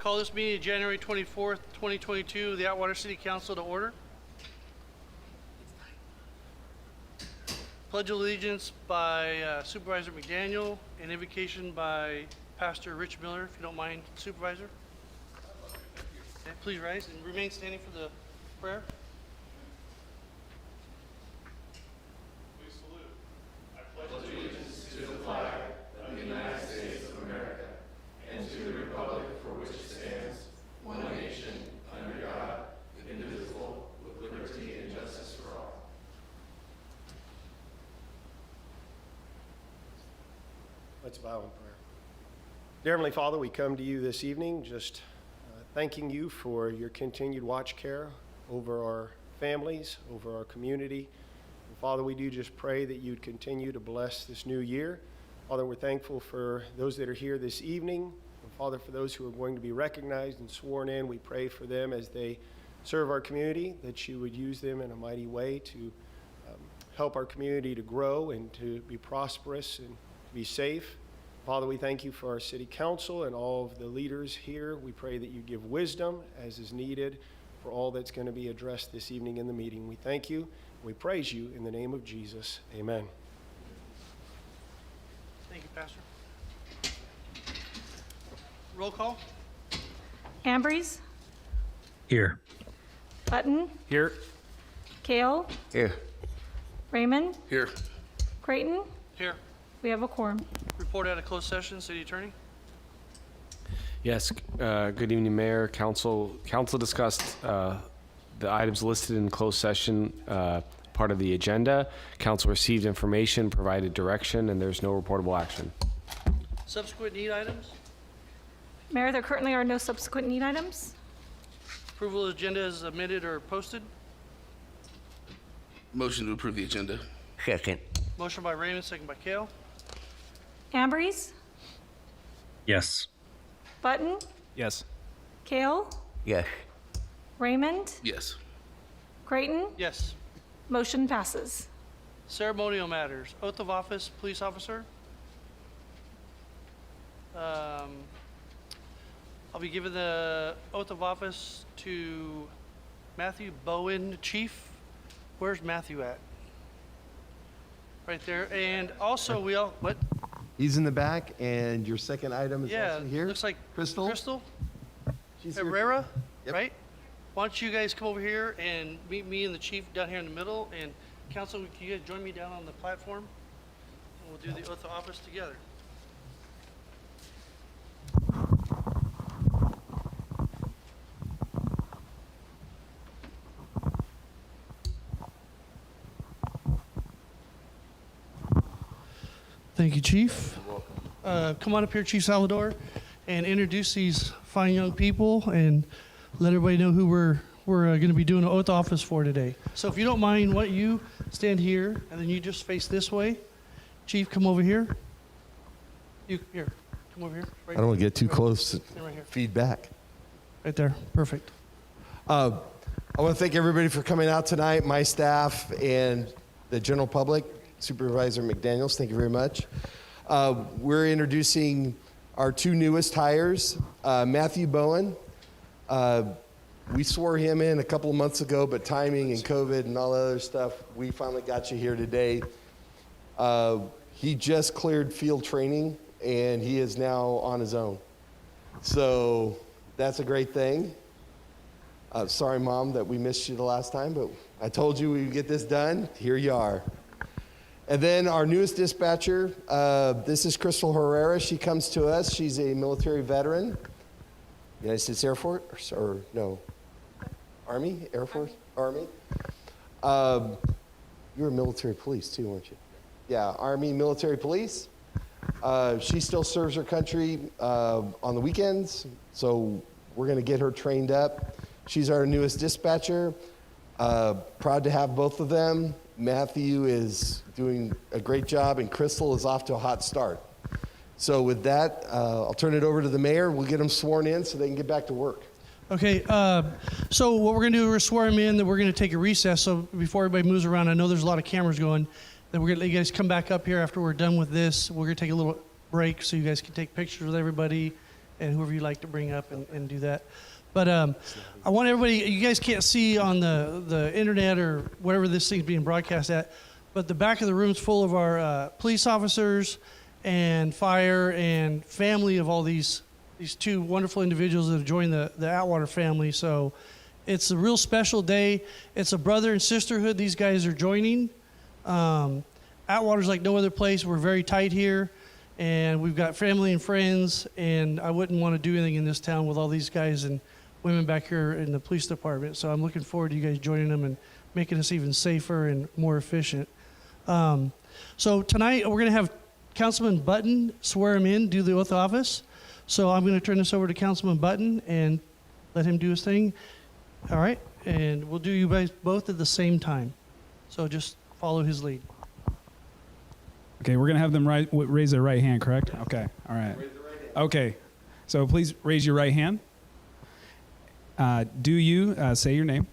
Call this meeting January 24th, 2022, the Atwater City Council to order. Pledge allegiance by Supervisor McDaniel and invocation by Pastor Rich Miller, if you don't mind, Supervisor. Okay, please rise and remain standing for the prayer. Please salute. I pledge allegiance to the flag of the United States of America and to the republic for which it stands, one nation, under God, indivisible, with liberty and justice for all. Let's bow in prayer. Dear Heavenly Father, we come to you this evening just thanking you for your continued watch care over our families, over our community. And Father, we do just pray that you'd continue to bless this new year. Father, we're thankful for those that are here this evening. And Father, for those who are going to be recognized and sworn in, we pray for them as they serve our community, that you would use them in a mighty way to help our community to grow and to be prosperous and be safe. Father, we thank you for our city council and all of the leaders here. We pray that you give wisdom as is needed for all that's going to be addressed this evening in the meeting. We thank you. We praise you in the name of Jesus. Amen. Thank you, Pastor. Roll call. Ambrose, Here. Button, Here. Kale, Here. Raymond, Here. Creighton. Here. We have a quorum. Report out of closed session, City Attorney. Yes, good evening, Mayor, Council. Council discussed the items listed in closed session, part of the agenda. Council received information, provided direction, and there's no reportable action. Subsequent need items. Mayor, there currently are no subsequent need items. Approval of agenda is amended or posted. Motion to approve the agenda. Second. Motion by Raymond, second by Kale. Ambrose, Yes. Button, Yes. Kale, Yes. Raymond, Yes. Creighton. Yes. Motion passes. Ceremonial matters. Oath of office, police officer. I'll be giving the oath of office to Matthew Bowen, Chief. Where's Matthew at? Right there. And also what? He's in the back, and your second item is Yeah, also here. looks like Crystal. She's here. Herrera, Yep. right? Why don't you guys come over here and meet me and the chief down here in the middle, and council, can you guys join me down on the platform? And we'll do the oath of office together. Thank you, Chief. Come on up here, Chief Salvador, and introduce these fine young people and let everybody know who we're going to be doing an oath of office for today. So if you don't mind, why don't you stand here, and then you just face this way. Chief, come over here. You here, come over here. Right I don't want to get too close to Stand right here. feedback. Right there, perfect. I want to thank everybody for coming out tonight, my staff and the general public. Supervisor McDaniels, thank you very much. We're introducing our two newest hires, Matthew Bowen. We swore him in a couple of months ago, but timing and COVID and all that other stuff, we finally got you here today. He just cleared field training, and he is now on his own. So that's a great thing. Sorry, Mom, that we missed you the last time, but I told you we would get this done. Here you are. And then our newest dispatcher, this is Crystal Herrera. She comes to us. She's a military veteran. United States Air Force, or no, Army, Air Force, Army. You were military police too, weren't you? Yeah, Army military police. She still serves her country on the weekends, so we're going to get her trained up. She's our newest dispatcher. Proud to have both of them. Matthew is doing a great job, and Crystal is off to a hot start. So with that, I'll turn it over to the mayor. We'll get them sworn in so they can get back to work. Okay, so what we're going to do, we're swear them in, then we're going to take a recess. So before everybody moves around, I know there's a lot of cameras going. Then we're going to let you guys come back up here after we're done with this. We're going to take a little break so you guys can take pictures with everybody and whoever you'd like to bring up and do that. But I want everybody, you guys can't see on the internet or whatever this thing's being broadcast at, but the back of the room's full of our police officers and fire and family of all these two wonderful individuals that have joined the Atwater family. So it's a real special day. It's a brother and sisterhood these guys are joining. Atwater's like no other place. We're very tight here, and we've got family and friends, and I wouldn't want to do anything in this town with all these guys and women back here in the police department. So I'm looking forward to you guys joining them and making us even safer and more efficient. So tonight we're going to have Councilman Button swear him in, do the oath of office. So I'm going to turn this over to Councilman Button and let him do his thing. All right, and we'll do you guys both at the same time. So just follow his lead. Okay, we're going to have them raise their right hand, correct? Okay, all right. Okay, so please raise your right hand. Do you say your name?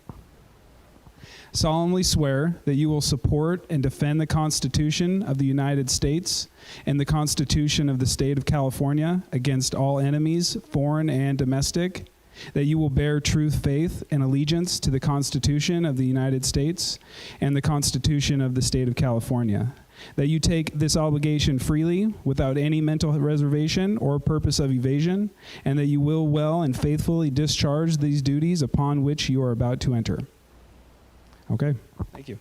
Solemnly swear that you will support and defend the Constitution of the United States and the Constitution of the State of California against all enemies, foreign and domestic, that you will bear true faith and allegiance to the Constitution of the United States and the Constitution of the State of California, that you take this obligation freely without any mental reservation or purpose of evasion, and that you will well and faithfully discharge these duties upon which you are about to enter. Okay, thank you.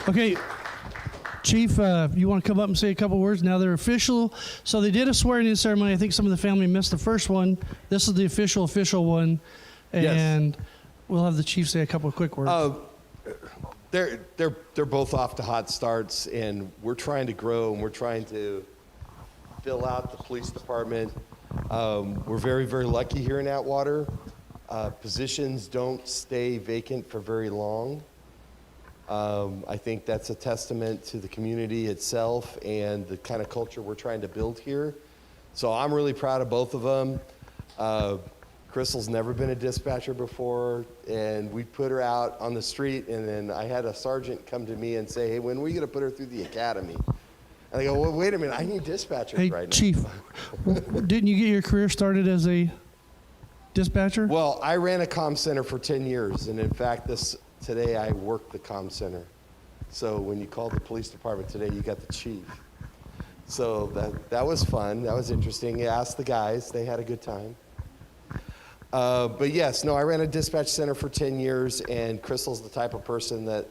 Okay, Chief, you want to come up and say a couple words? Now they're official. So they did a swearing-in ceremony. I think some of the family missed the first one. This is the official one. And Yes. we'll have the chief say a couple of quick words. They're both off to hot starts, and we're trying to grow, and we're trying to fill out the police department. We're very, very lucky here in Atwater. Positions don't stay vacant for very long. I think that's a testament to the community itself and the kind of culture we're trying to build here. So I'm really proud of both of them. Crystal's never been a dispatcher before, and we put her out on the street, and then I had a sergeant come to me and say, hey, when are we going to put her through the academy? And I go, well, wait a minute, I need dispatchers Hey, right Chief, didn't you get your career started as a dispatcher? now. Well, I ran a comm center for 10 years, and in fact, today I work the comm center. So when you called the police department today, you got the chief. So that was fun. That was interesting. You asked the guys. They had a good time. But yes, no, I ran a dispatch center for 10 years, and Crystal's the type of person that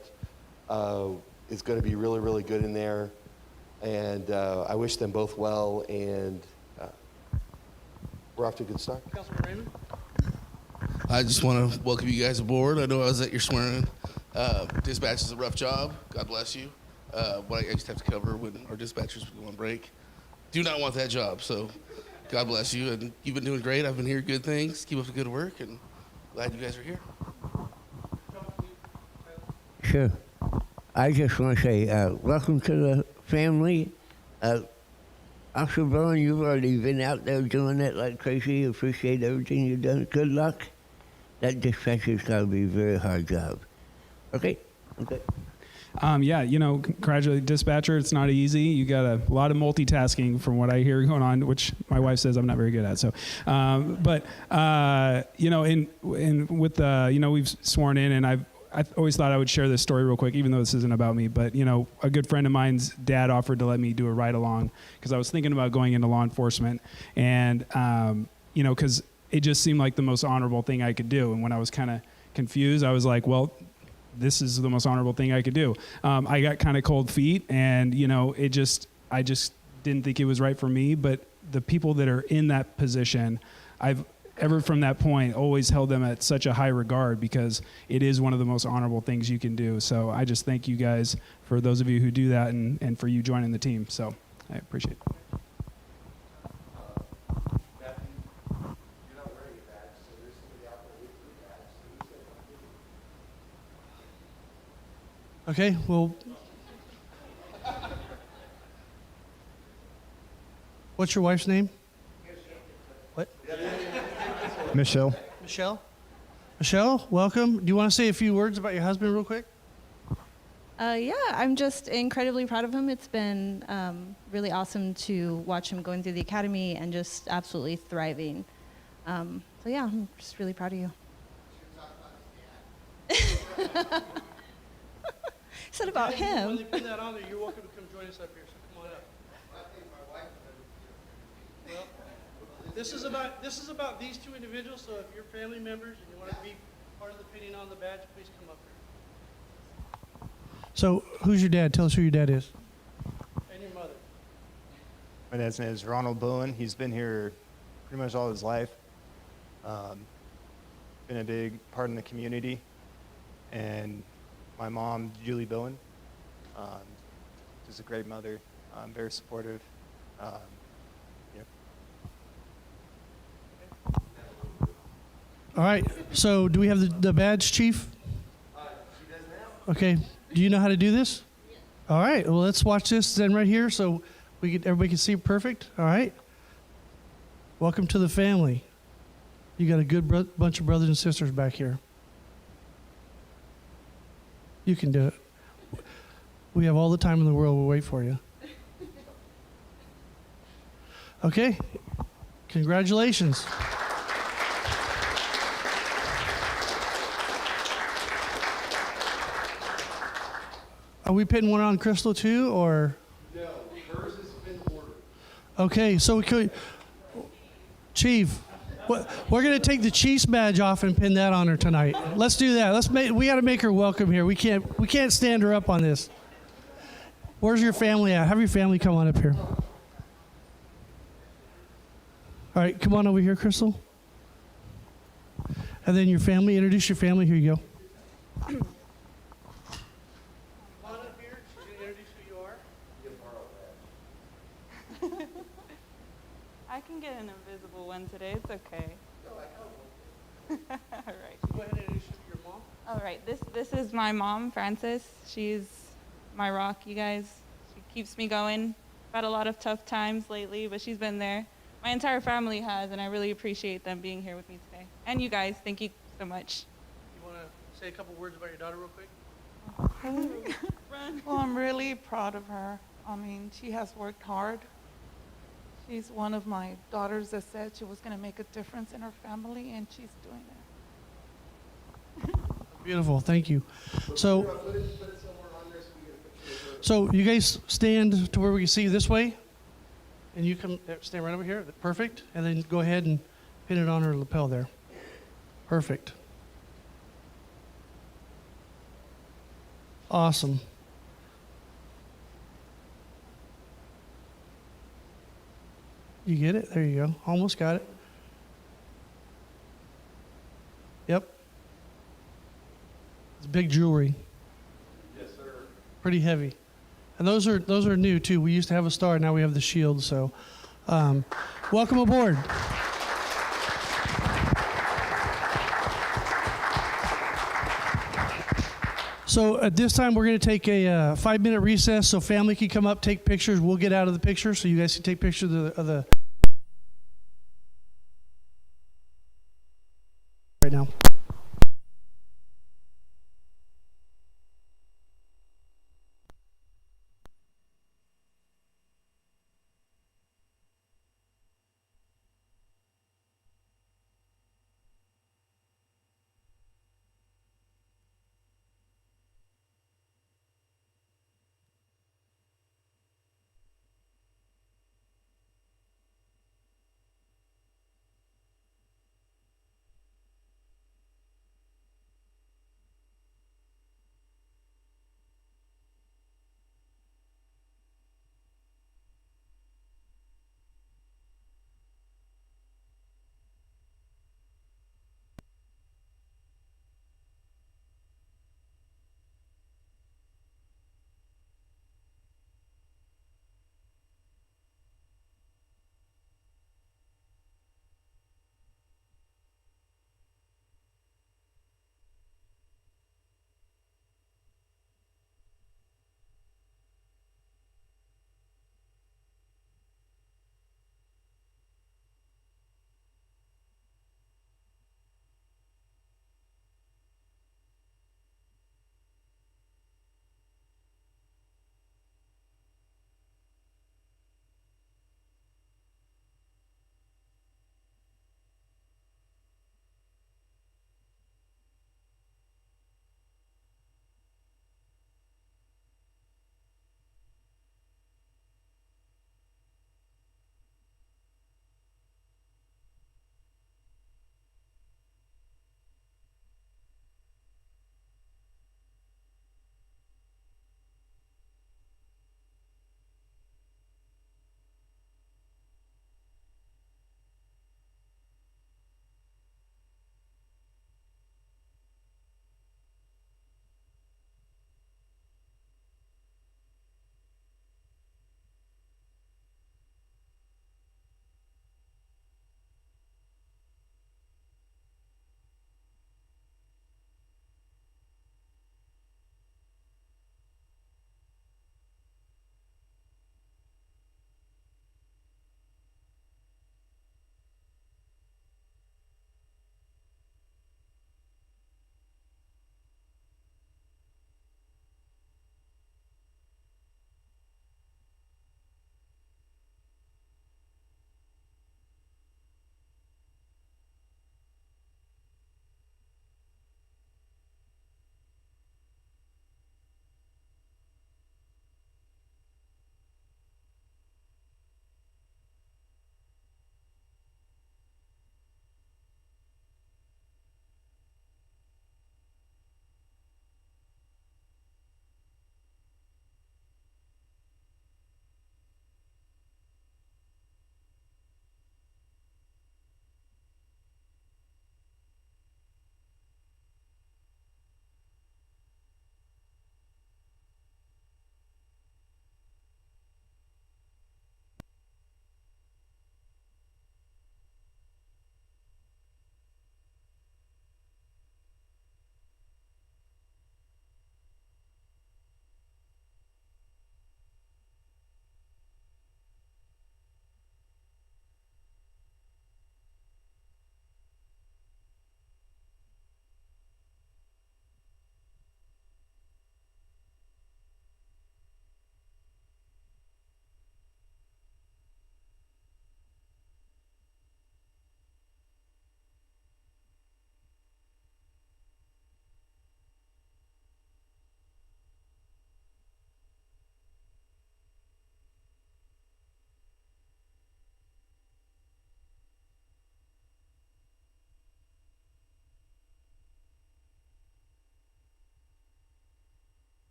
is going to be really, really good in there. And I wish them both well, and we're off to a good start. Councilman Raymond? I just want to welcome you guys aboard. I know I was at your swearing. Dispatch is a rough job. God bless you. What I used to have to cover when our dispatchers would go on break. Do not want that job. So God bless you. And you've been doing great. I've been hearing good things. Keep up the good work. And glad you guys are here. Sure. I just want to say welcome to the family. Officer Bowen, you've already been out there doing it like crazy. Appreciate everything you've done. Good luck. That dispatcher's got to be a very hard job. Okay? Okay. Yeah, congratulate dispatcher. It's not easy. You got a lot of multitasking from what I hear going on, which my wife says I'm not very good at. So, we've sworn in, and I always thought I would share this story real quick, even though this isn't about me. But, a good friend of mine's dad offered to let me do a ride along because I was thinking about going into law enforcement, and because it just seemed like the most honorable thing I could do. And when I was kind of confused, I was like, well, this is the most honorable thing I could do. I got kind of cold feet, and I just didn't think it was right for me. But the people that are in that position, I've ever from that point always held them at such a high regard because it is one of the most honorable things you can do. So I just thank you guys for those of you who do that and for you joining the team. So I appreciate it. Okay, well, what's your wife's name? What? Michelle. Michelle? Michelle, welcome. Do you want to say a few words about your husband real quick? Yeah, I'm just incredibly proud of him. It's been really awesome to watch him going through the academy and just absolutely thriving. So yeah, I'm just really proud of you. Said about When him. they put that on there, you're welcome to come join us up here. So come on up. Well, this is about these two individuals. So if you're family members and you want to be part of the pinning on the badge, please come up here. So who's your dad? Tell us who your dad is. And your mother. My dad's name is Ronald Bowen. He's been here pretty much all his life. Been a big part in the community. And my mom, Julie Bowen, is a great mother, very supportive. Yeah. All right. So do we have the badge, Chief? Okay. Do you know how to do this? All right. Well, let's watch this then right here so everybody can see it perfect. All right. Welcome to the family. You got a good bunch of brothers and sisters back here. You can do it. We have all the time in the world. We'll wait for you. Okay. Congratulations. Are we pitting one on Crystal too, or? No, hers has been ordered. Okay, so we could, Chief, we're going to take the Chiefs badge off and pin that on her tonight. Let's do that. We got to make her welcome here. We can't stand her up on this. Where's your family at? Have your family come on up here. All right, come on over here, Crystal. And then your family, introduce your family. Here you go. Come on up here. She's going to introduce who you are. I can get an invisible one today. It's okay. All right. Go ahead and introduce your mom. All right. This is my mom, Frances. She's my rock, you guys. She keeps me going. I've had a lot of tough times lately, but she's been there. My entire family has, and I really appreciate them being here with me today. And you guys, thank you so much. You want to say a couple words about your daughter real quick? Well, I'm really proud of her. I mean, she has worked hard. She's one of my daughters that said she was going to make a difference in her family, and she's doing it. Beautiful, thank you. So you guys stand to where we can see you this way, and you come stand right over here. Perfect, and then go ahead and pin it on her lapel there. Perfect. Awesome. You get it? There you go. Almost got it. Yep. It's big jewelry. Yes, sir. Pretty heavy. And those are new too. We used to have a star, now we have the shield. So, welcome aboard. So at this time, we're going to take a 5-minute recess so family can come up, take pictures. We'll get out of the picture so you guys can take pictures of the right now.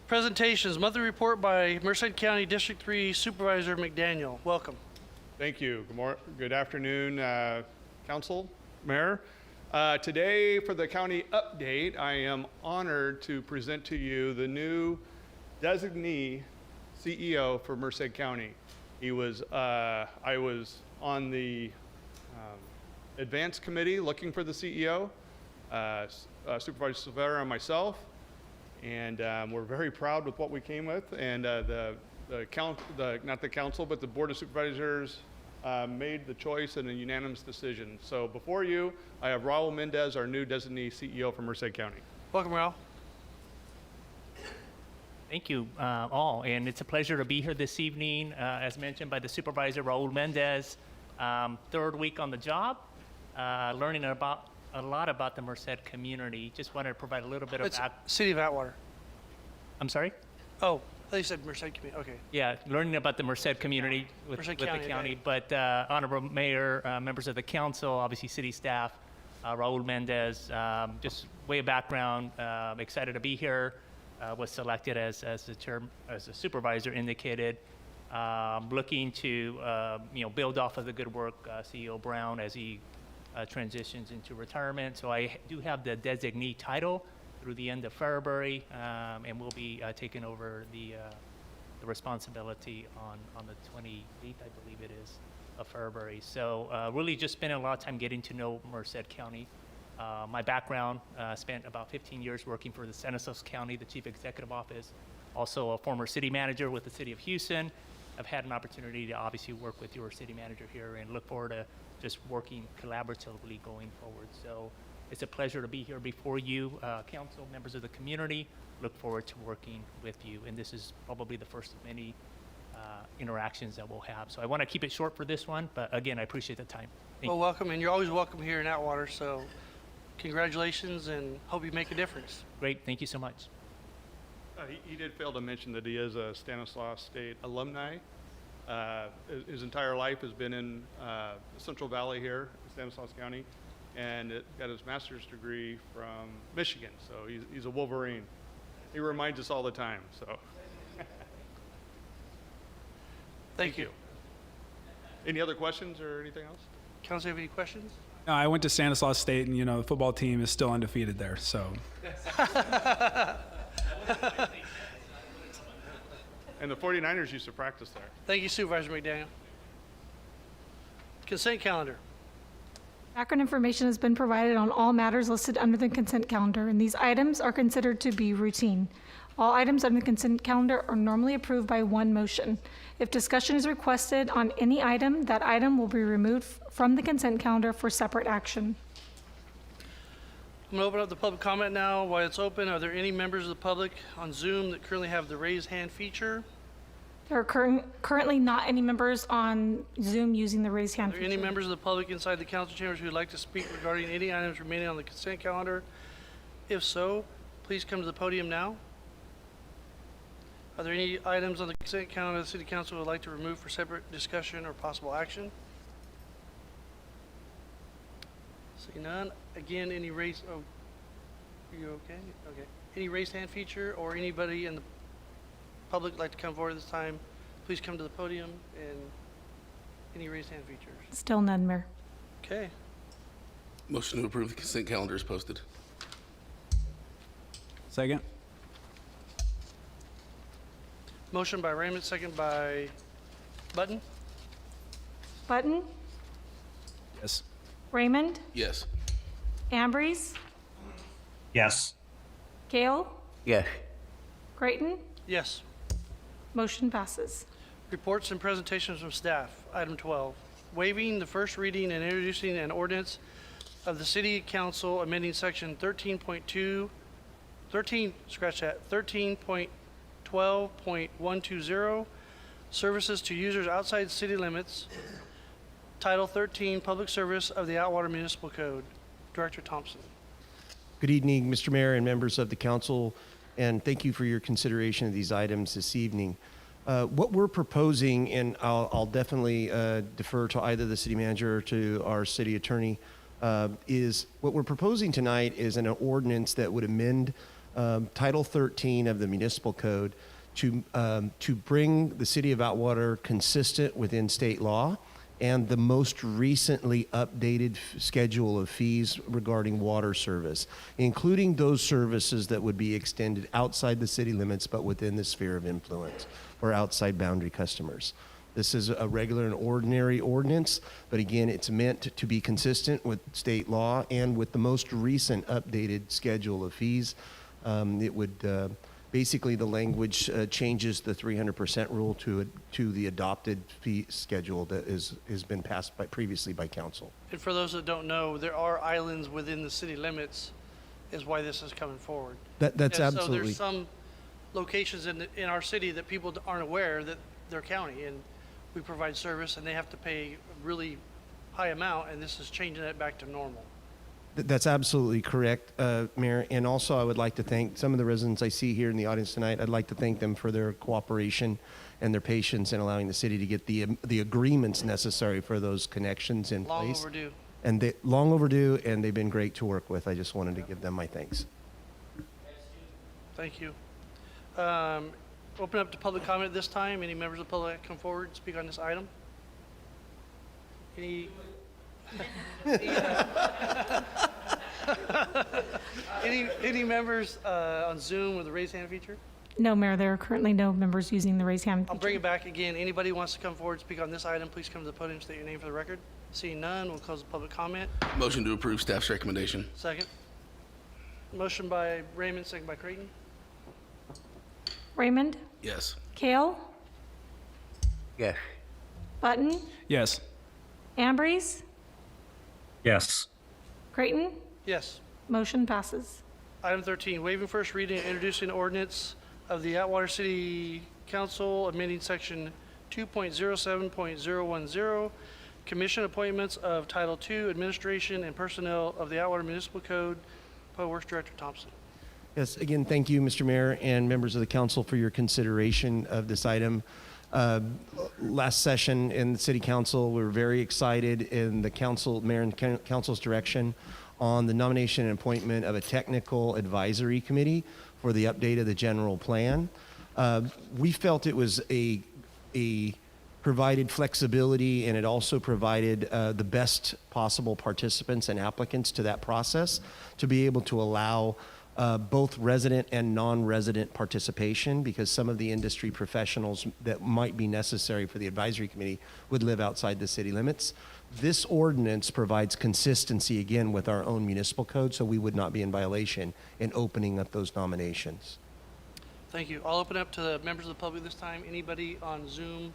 Presentations, monthly report by Merced County District 3 Supervisor McDaniel. Welcome. Thank you. Good afternoon, Council, Mayor. Today, for the county update, I am honored to present to you the new designee CEO for Merced County. I was on the advance committee looking for the CEO, Supervisor Silvera and myself, and we're very proud with what we came with. And not the council, but the Board of Supervisors made the choice in a unanimous decision. So before you, I have Raul Mendez, our new designee CEO for Merced County. Welcome, Raul. Thank you all, and it's a pleasure to be here this evening. As mentioned by the supervisor, Raul Mendez, third week on the job, learning a lot about the Merced community. Just wanted to provide a little bit of It's City of Atwater. I'm sorry? Oh, I thought you said Merced community. Okay. Yeah, learning about the Merced community with Merced the County, county. okay. But Honorable Mayor, members of the council, obviously city staff, Raul Mendez, just way of background, excited to be here. Was selected as the supervisor indicated. Looking to build off of the good work CEO Brown as he transitions into retirement. So I do have the designee title through the end of February, and we'll be taking over the responsibility on the 28th, I believe it is, of February. So really just spending a lot of time getting to know Merced County. My background, spent about 15 years working for the Stanislaus County, the Chief Executive Office, also a former city manager with the City of Houston. I've had an opportunity to obviously work with your city manager here and look forward to just working collaboratively going forward. So it's a pleasure to be here before you, council, members of the community. Look forward to working with you, and this is probably the first of many interactions that we'll have. So I want to keep it short for this one, but again, I appreciate the time. Thank Well, you. welcome, and you're always welcome here in Atwater, so congratulations and hope you make a difference. Great, thank you so much. He did fail to mention that he is a Stanislaus State alumni. His entire life has been in the Central Valley here, Stanislaus County, and got his master's degree from Michigan. So he's a Wolverine. He reminds us all the time. So thank you. Any other questions or anything else? Council, have any questions? No, I went to Stanislaus State, and the football team is still undefeated there. So. And the 49ers used to practice there. Thank you, Supervisor McDaniel. Consent calendar. Background information has been provided on all matters listed under the consent calendar, and these items are considered to be routine. All items under the consent calendar are normally approved by one motion. If discussion is requested on any item, that item will be removed from the consent calendar for separate action. I'm going to open up the public comment now. While it's open, are there any members of the public on Zoom that currently have the raise hand feature? There are currently not any members on Zoom using the raise hand Are there feature. any members of the public inside the council chambers who would like to speak regarding any items remaining on the consent calendar? If so, please come to the podium now. Are there any items on the consent calendar the city council would like to remove for separate discussion or possible action? See none. Again, any raise, oh, are you okay? Okay. Any raised hand feature or anybody in the public would like to come forward at this time, please come to the podium. And any raised hand features? Still none, Mayor. Okay. Motion to approve the consent calendar is posted. Second. Motion by Raymond, second by Button. Button, Yes. Raymond, Yes. Ambrose, Yes. Gale, Yes. Creighton. Yes. Motion passes. Reports and presentations from staff. Item 12, waiving the first reading and introducing an ordinance of the City Council amending Section 13.12.120, services to users outside city limits, Title 13, Public Service of the Atwater Municipal Code. Director Thompson. Good evening, Mr. Mayor and members of the council, and thank you for your consideration of these items this evening. What we're proposing, and I'll definitely defer to either the city manager or to our city attorney, is what we're proposing tonight is an ordinance that would amend Title 13 of the Municipal Code to bring the City of Atwater consistent within state law and the most recently updated schedule of fees regarding water service, including those services that would be extended outside the city limits but within the sphere of influence or outside boundary customers. This is a regular and ordinary ordinance, but again, it's meant to be consistent with state law and with the most recent updated schedule of fees. It would basically, the language changes the 300% rule to the adopted fee schedule that has been passed previously by council. And for those that don't know, there are islands within the city limits, is why this is coming forward. That's And absolutely. So there's some locations in our city that people aren't aware that they're county, and we provide service, and they have to pay a really high amount, and this is changing it back to normal. That's absolutely correct, Mayor. And also, I would like to thank some of the residents I see here in the audience tonight. I'd like to thank them for their cooperation and their patience in allowing the city to get the agreements necessary for those connections in Long place. overdue. And long overdue, and they've been great to work with. I just wanted to give them my thanks. Thank you. Open up to public comment at this time. Any members of the public come forward and speak on this item? Any? Any members on Zoom with the raise hand feature? No, Mayor, there are currently no members using the raise hand I'll feature. bring it back again. Anybody who wants to come forward and speak on this item, please come to the podium, state your name for the record. Seeing none, we'll close the public comment. Motion to approve staff's recommendation. Second. Motion by Raymond, second by Creighton. Raymond, Yes. Kale, Yes. Button, Yes. Ambrose, Yes. Creighton. Yes. Motion passes. Item 13, waiving first reading and introducing ordinance of the Atwater City Council amending section 2.07.010, commission appointments of Title II, administration and personnel of the Atwater Municipal Code. Public Works Director Thompson. Yes, again, thank you, Mr. Mayor and members of the council for your consideration of this item. Last session in the city council, we were very excited in the council, mayor and council's direction on the nomination and appointment of a technical advisory committee for the update of the general plan. We felt it was a provided flexibility, and it also provided the best possible participants and applicants to that process to be able to allow both resident and non-resident participation, because some of the industry professionals that might be necessary for the advisory committee would live outside the city limits. This ordinance provides consistency again with our own municipal code, so we would not be in violation in opening up those nominations. Thank you. I'll open up to the members of the public this time. Anybody on Zoom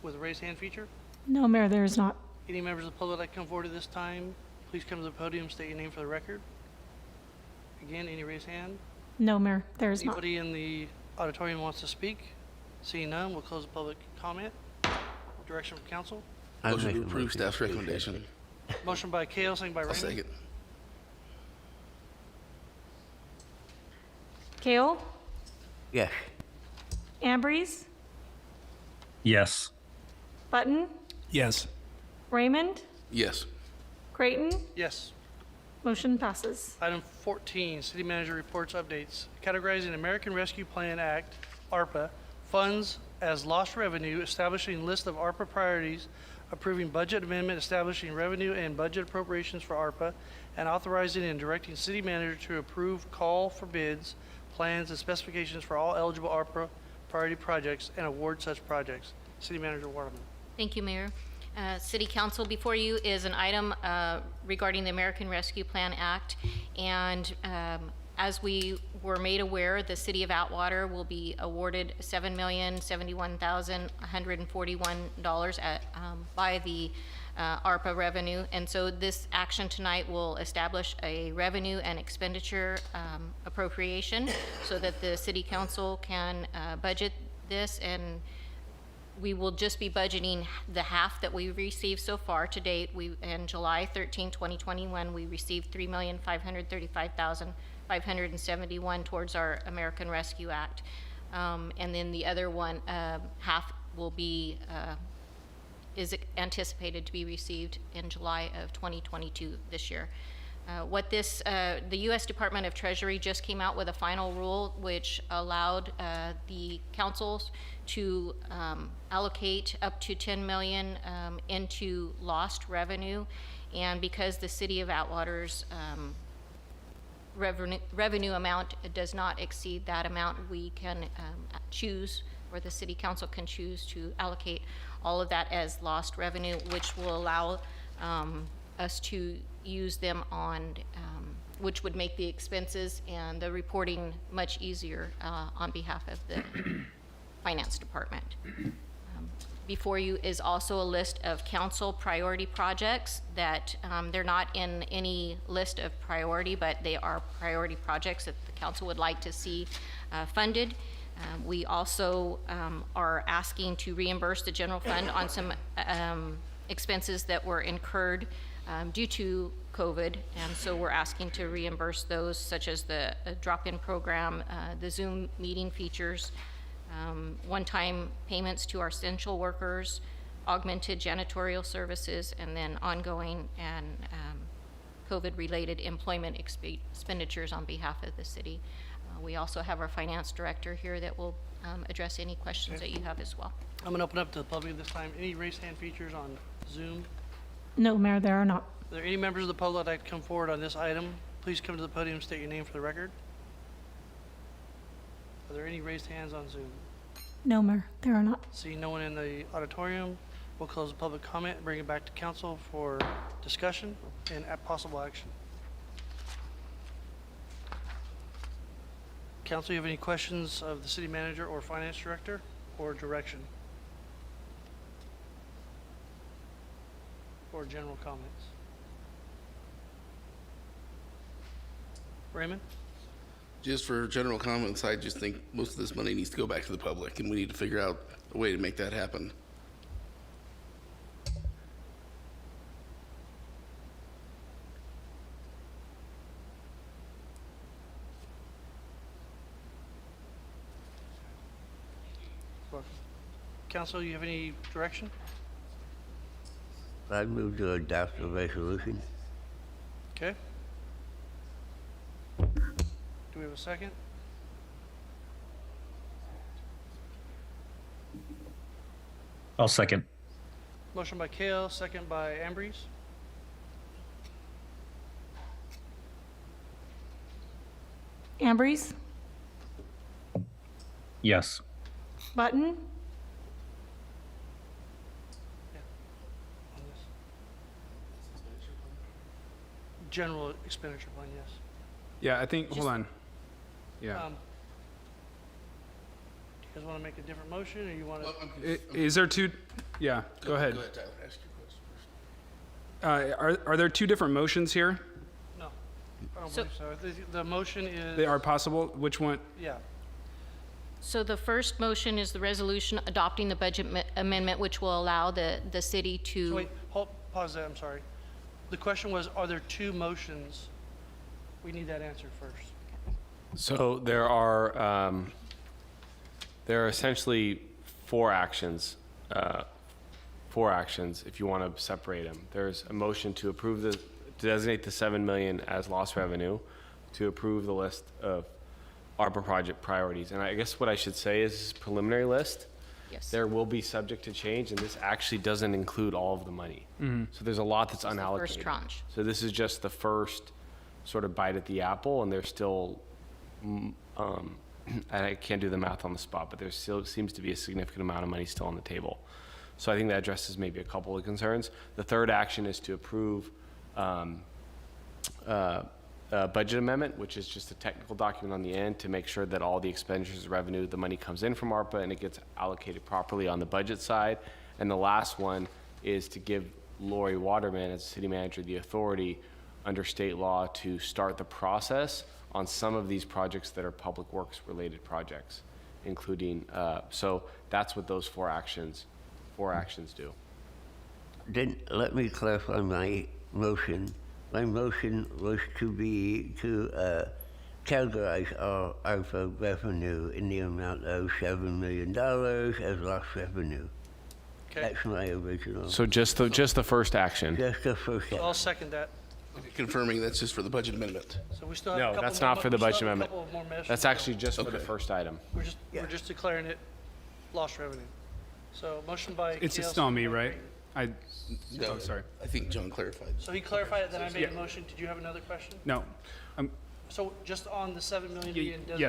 with a raise hand feature? No, Mayor, there is not. Any members of the public that come forward at this time, please come to the podium, state your name for the record. Again, any raised hand? No, Mayor, there is not. Anybody in the auditorium wants to speak? Seeing none, we'll close the public comment. Direction from council. Motion to approve staff's recommendation. Motion by Kale, second by I'll Raymond. second. Kale, Yes. Ambrose, Yes. Button, Yes. Raymond, Yes. Creighton. Yes. Motion passes. Item 14, City Manager Reports Updates. Categorizing American Rescue Plan Act, ARPA, funds as lost revenue, establishing list of ARPA priorities, approving budget amendment, establishing revenue and budget appropriations for ARPA, and authorizing and directing City Manager to approve call for bids, plans, and specifications for all eligible ARPA priority projects and award such projects. City Manager Waterman. Thank you, Mayor. City Council, before you is an item regarding the American Rescue Plan Act. And as we were made aware, the City of Atwater will be awarded $7,071,141 by the ARPA revenue. And so this action tonight will establish a revenue and expenditure appropriation so that the City Council can budget this, and we will just be budgeting the half that we received so far to date. In July 13, 2021, we received $3,535,571 towards our American Rescue Act. And then the other one, half will be, is anticipated to be received in July of 2022 this year. The U.S. Department of Treasury just came out with a final rule which allowed the councils to allocate up to $10 million into lost revenue. And because the city of Atwater's revenue amount does not exceed that amount, we can choose, or the city council can choose to allocate all of that as lost revenue, which will allow us to use them on, which would make the expenses and the reporting much easier on behalf of the finance department. Before you is also a list of council priority projects that they're not in any list of priority, but they are priority projects that the council would like to see funded. We also are asking to reimburse the general fund on some expenses that were incurred due to COVID, and so we're asking to reimburse those, such as the drop-in program, the Zoom meeting features, one-time payments to our essential workers, augmented janitorial services, and then ongoing and COVID-related employment expenditures on behalf of the city. We also have our finance director here that will address any questions that you have as well. I'm going to open up to the public this time. Any raised hand features on Zoom? No, Mayor, there are not. Are there any members of the public that like to come forward on this item? Please come to the podium, state your name for the record. Are there any raised hands on Zoom? No, Mayor, there are not. Seeing no one in the auditorium, we'll close the public comment and bring it back to council for discussion and possible action. Council, you have any questions of the city manager or finance director or direction? Or general comments? Raymond? Just for general comments, I just think most of this money needs to go back to the public, and we need to figure out a way to make that happen. Council, you have any direction? I move to adopt the resolution. Okay. Do we have a second? I'll second. Motion by Kale, second by Ambrose. Ambrose? Yes. Button? General expenditure plan, yes. Yeah, I think, hold on. Yeah. Do you guys want to make a different motion, or you want to? Is there two? Yeah, go ahead. Go ahead, Tyler. Ask your question first. Are there two different motions here? No, I don't believe so. The motion is. They are possible? Which one? Yeah. So the first motion is the resolution adopting the budget amendment, which will allow the city to. So wait, pause that, I'm sorry. The question was, are there two motions? We need that answer first. So there are essentially four actions if you want to separate them. There's a motion to approve to designate the $7 million as lost revenue, to approve the list of ARPA project priorities. And I guess what I should say is this preliminary list. Yes. There will be subject to change, and this actually doesn't include all of the money. So there's a lot that's unallocated. First tranche. So this is just the first sort of bite at the apple, and there's still, I can't do the math on the spot, but there still seems to be a significant amount of money still on the table. So I think that addresses maybe a couple of concerns. The third action is to approve budget amendment, which is just a technical document on the end to make sure that all the expenditures, revenue, the money comes in from ARPA and it gets allocated properly on the budget side. And the last one is to give Lori Waterman, as city manager, the authority under state law to start the process on some of these projects that are public works related projects, including, so that's what those four actions do. Then let me clarify my motion. My motion was to categorize our ARPA revenue in the amount of $7 million as lost revenue. Okay. That's my original. So just the first action. Just the first I'll second that. Confirming that's just for the budget amendment. So we still have a No, couple that's more not for the we still budget have a amendment. couple of more measures That's to go. actually just for the Okay. first item. We're just declaring it lost revenue. So motion by It's Kale, still on me, second by right? Raymond. No, Oh, sorry. I think John clarified. So he clarified it, then I made Yeah. a motion. Did you have another question? No. So just on the 7 million being designated?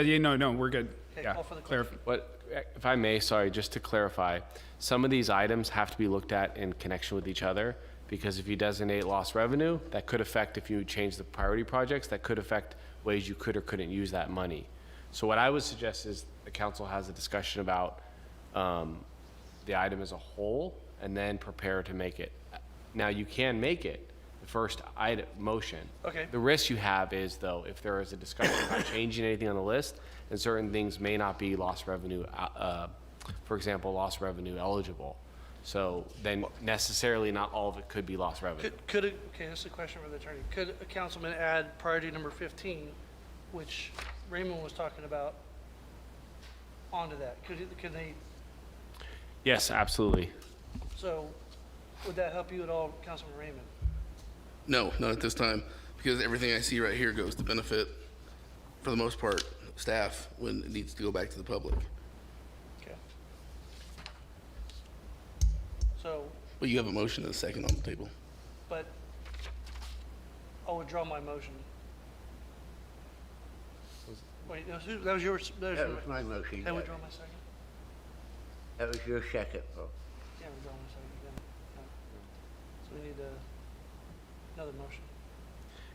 Yes, no, we're good. Okay, Yeah, call for the clarify. But if I may, sorry, just to clarify, some of these items have to be looked at in connection with each other, because if you designate lost revenue, that could affect, if you change the priority projects, that could affect ways you could or couldn't use that money. So what I would suggest is the council has a discussion about the item as a whole, and then prepare to make it. Now, you can make it the first item, motion. Okay. The risk you have is, though, if there is a discussion about changing anything on the list, and certain things may not be lost revenue, for example, lost revenue eligible. So then necessarily not all of it could be lost revenue. Okay, this is a question for the attorney. Could a councilman add priority number 15, which Raymond was talking about, onto that? Could they, Yes, absolutely. so would that help you at all, Councilman Raymond? No, not at this time, because everything I see right here goes to benefit, for the most part, staff when it needs to go back to the public. Okay. So, But you have a motion and a second on the table. but I'll withdraw my motion. Wait, that was yours? That was my motion. Can I withdraw my second? That was your second vote. Yeah, withdraw my second again. No. So we need another motion.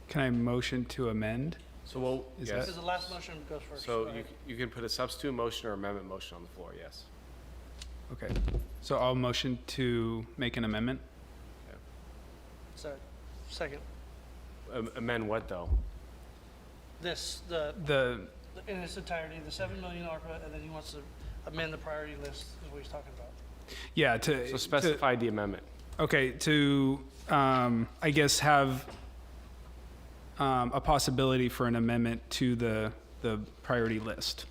Can I motion to amend? So we'll, Is yes. Because the last motion goes first. So Go ahead. you can put a substitute motion or amendment motion on the floor, yes. Okay. So I'll motion to make an amendment. So, second. Amend what, though? In its entirety, the 7 million ARPA, and then he wants to amend the priority list, is what he's talking about. Yeah, So specify the amendment. Okay, to, I guess, have a possibility for an amendment to the priority list.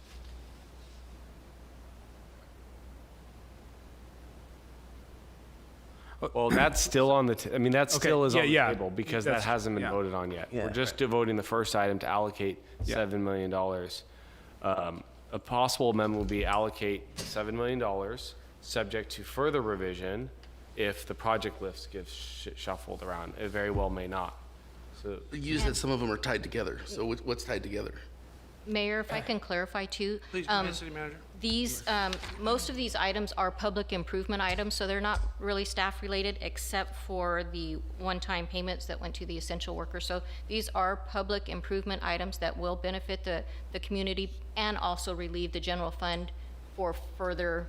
Well, that's still on the, that Okay, still is on the yeah, table, because that that's- hasn't been yeah. voted on yet. Yeah. We're just voting the first item to allocate Yeah. $7 million. A possible amendment would be allocate $7 million, subject to further revision if the project list gets shuffled around. It very well may not. So You said some of them are tied together, so what's tied together? Mayor, if I can clarify too. Please, go ahead, City Manager. These, most of these items are public improvement items, so they're not really staff-related, except for the one-time payments that went to the essential workers. So these are public improvement items that will benefit the community and also relieve the general fund for further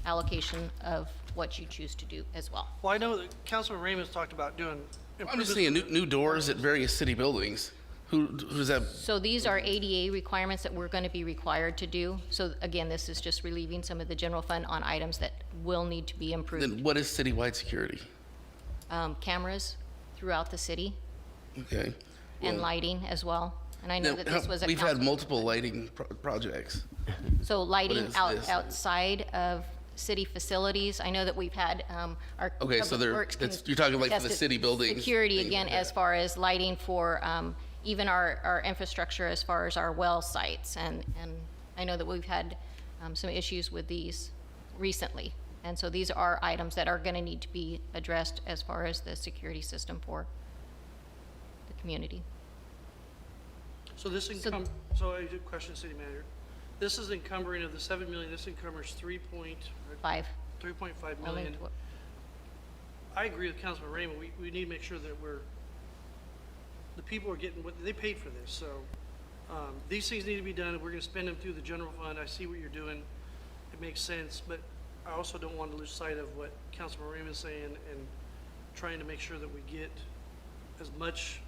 allocation of what you choose to do as well. Well, I know that Councilman Raymond's talked about doing I'm just improvements. saying, new doors at various city buildings. Who does that? So these are ADA requirements that we're going to be required to do. So again, this is just relieving some of the general fund on items that will need to be improved. Then what is citywide security? Cameras throughout the city Okay. and Well, lighting as well. And I know now, that this was a we've had council. multiple lighting projects. So lighting is this? outside of city facilities. I know that we've had our. Okay, so Public Works you're talking like for the contested city buildings. Security things again, like as that. far as lighting for even our infrastructure, as far as our well sites. And I know that we've had some issues with these recently. And so these are items that are going to need to be addressed as far as the security system for the community. So this so I have a question, City Manager. This is encumbering of the 7 million, this encumbers 3.5 Only million. I agree with Councilman Raymond. We need to make sure that the people are getting what they paid for this. So these things need to be done. We're going to spend them through the general fund. I see what you're doing. It makes sense, but I also don't want to lose sight of what Councilman Raymond is saying and trying to make sure that we get as much,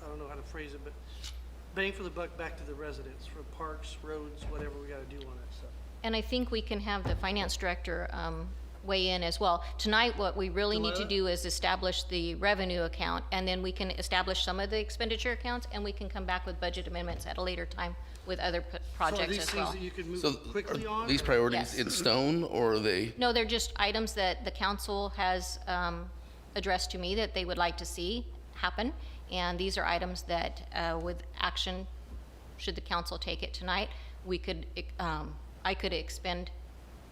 I don't know how to phrase it, but bang for the buck back to the residents for parks, roads, whatever we got to do on that stuff. And I think we can have the finance director weigh in as well. Tonight, what we really need to do is establish the revenue account, and then we can establish some of the expenditure accounts, and we can come back with budget amendments at a later time with other projects as So well. are these things that you can move So quickly are on? these or- priorities Yes. in stone, or are they? No, they're just items that the council has addressed to me that they would like to see, happen. And these are items that, with action, should the council take it tonight, we could, I could expend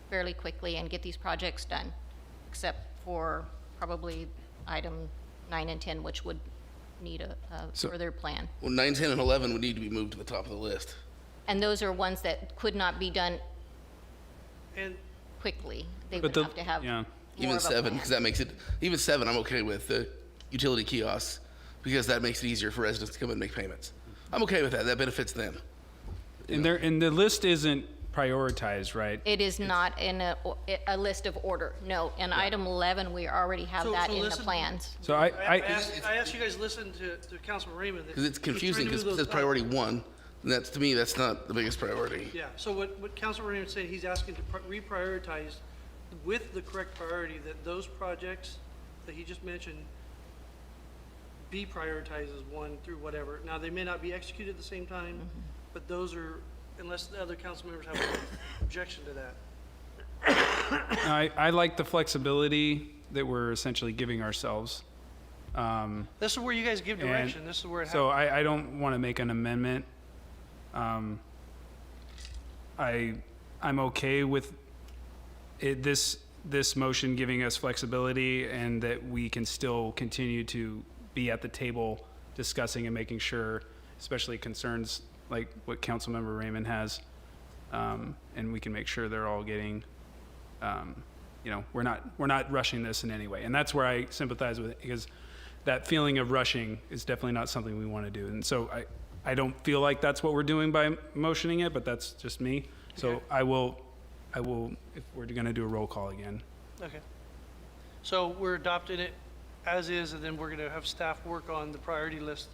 fairly quickly and get these projects done, except for probably item 9 and 10, which would need a further plan. Well, 9, 10, and 11 would need to be moved to the top of the list. And those are ones that could not be done And quickly. They But would have to have yeah. more Even of a 7, plan. because that makes it, even 7, I'm okay with the utility kiosks, because that makes it easier for residents to come and make payments. I'm okay with that. That benefits them. And the list isn't prioritized, right? It is not in a list of order, no. And item 11, we already have that in the listen- plans. So I asked you guys to listen to Councilman Raymond. that Because it's he's trying confusing, to because move it says those up. priority 1, and that's, to me, that's not the biggest priority. Yeah, so what Councilman Raymond said, he's asking to reprioritize with the correct priority, that those projects that he just mentioned be prioritized as 1 through whatever. Now, they may not be executed at the same time, but those are, unless the other council members have an objection to that. I like the flexibility that we're essentially giving ourselves. This is where you guys give And direction, this is where it happens. So I don't want to make an amendment. I'm okay with this motion giving us flexibility, and that we can still continue to be at the table discussing and making sure, especially concerns like what Councilmember Raymond has, and we can make sure they're all getting, we're not rushing this in any way. And that's where I sympathize with it, because that feeling of rushing is definitely not something we want to do. And so I don't feel like that's what we're doing by motioning it, but that's just me. So Okay. I will, if we're going to do a roll call again. Okay. So we're adopting it as is, and then we're gonna have staff work on the priority list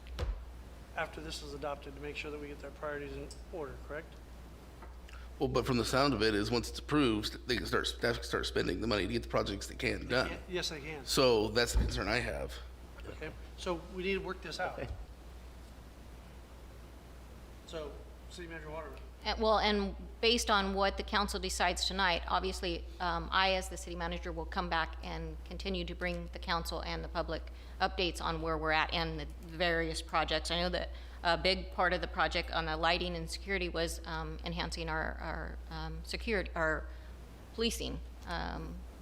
after this is adopted to make sure that we get our priorities in order, correct? Well, but from the sound of it is, once it's approved, staff can start spending the money to get the projects they can done. Yes, I can. So that's the concern I have. Okay, so we need to work this out. So, City Manager Waterman. And based on what the council decides tonight, obviously, I, as the city manager, will come back and continue to bring the council and the public updates on where we're at and the various projects. I know that a big part of the project on the lighting and security was enhancing our security, our policing,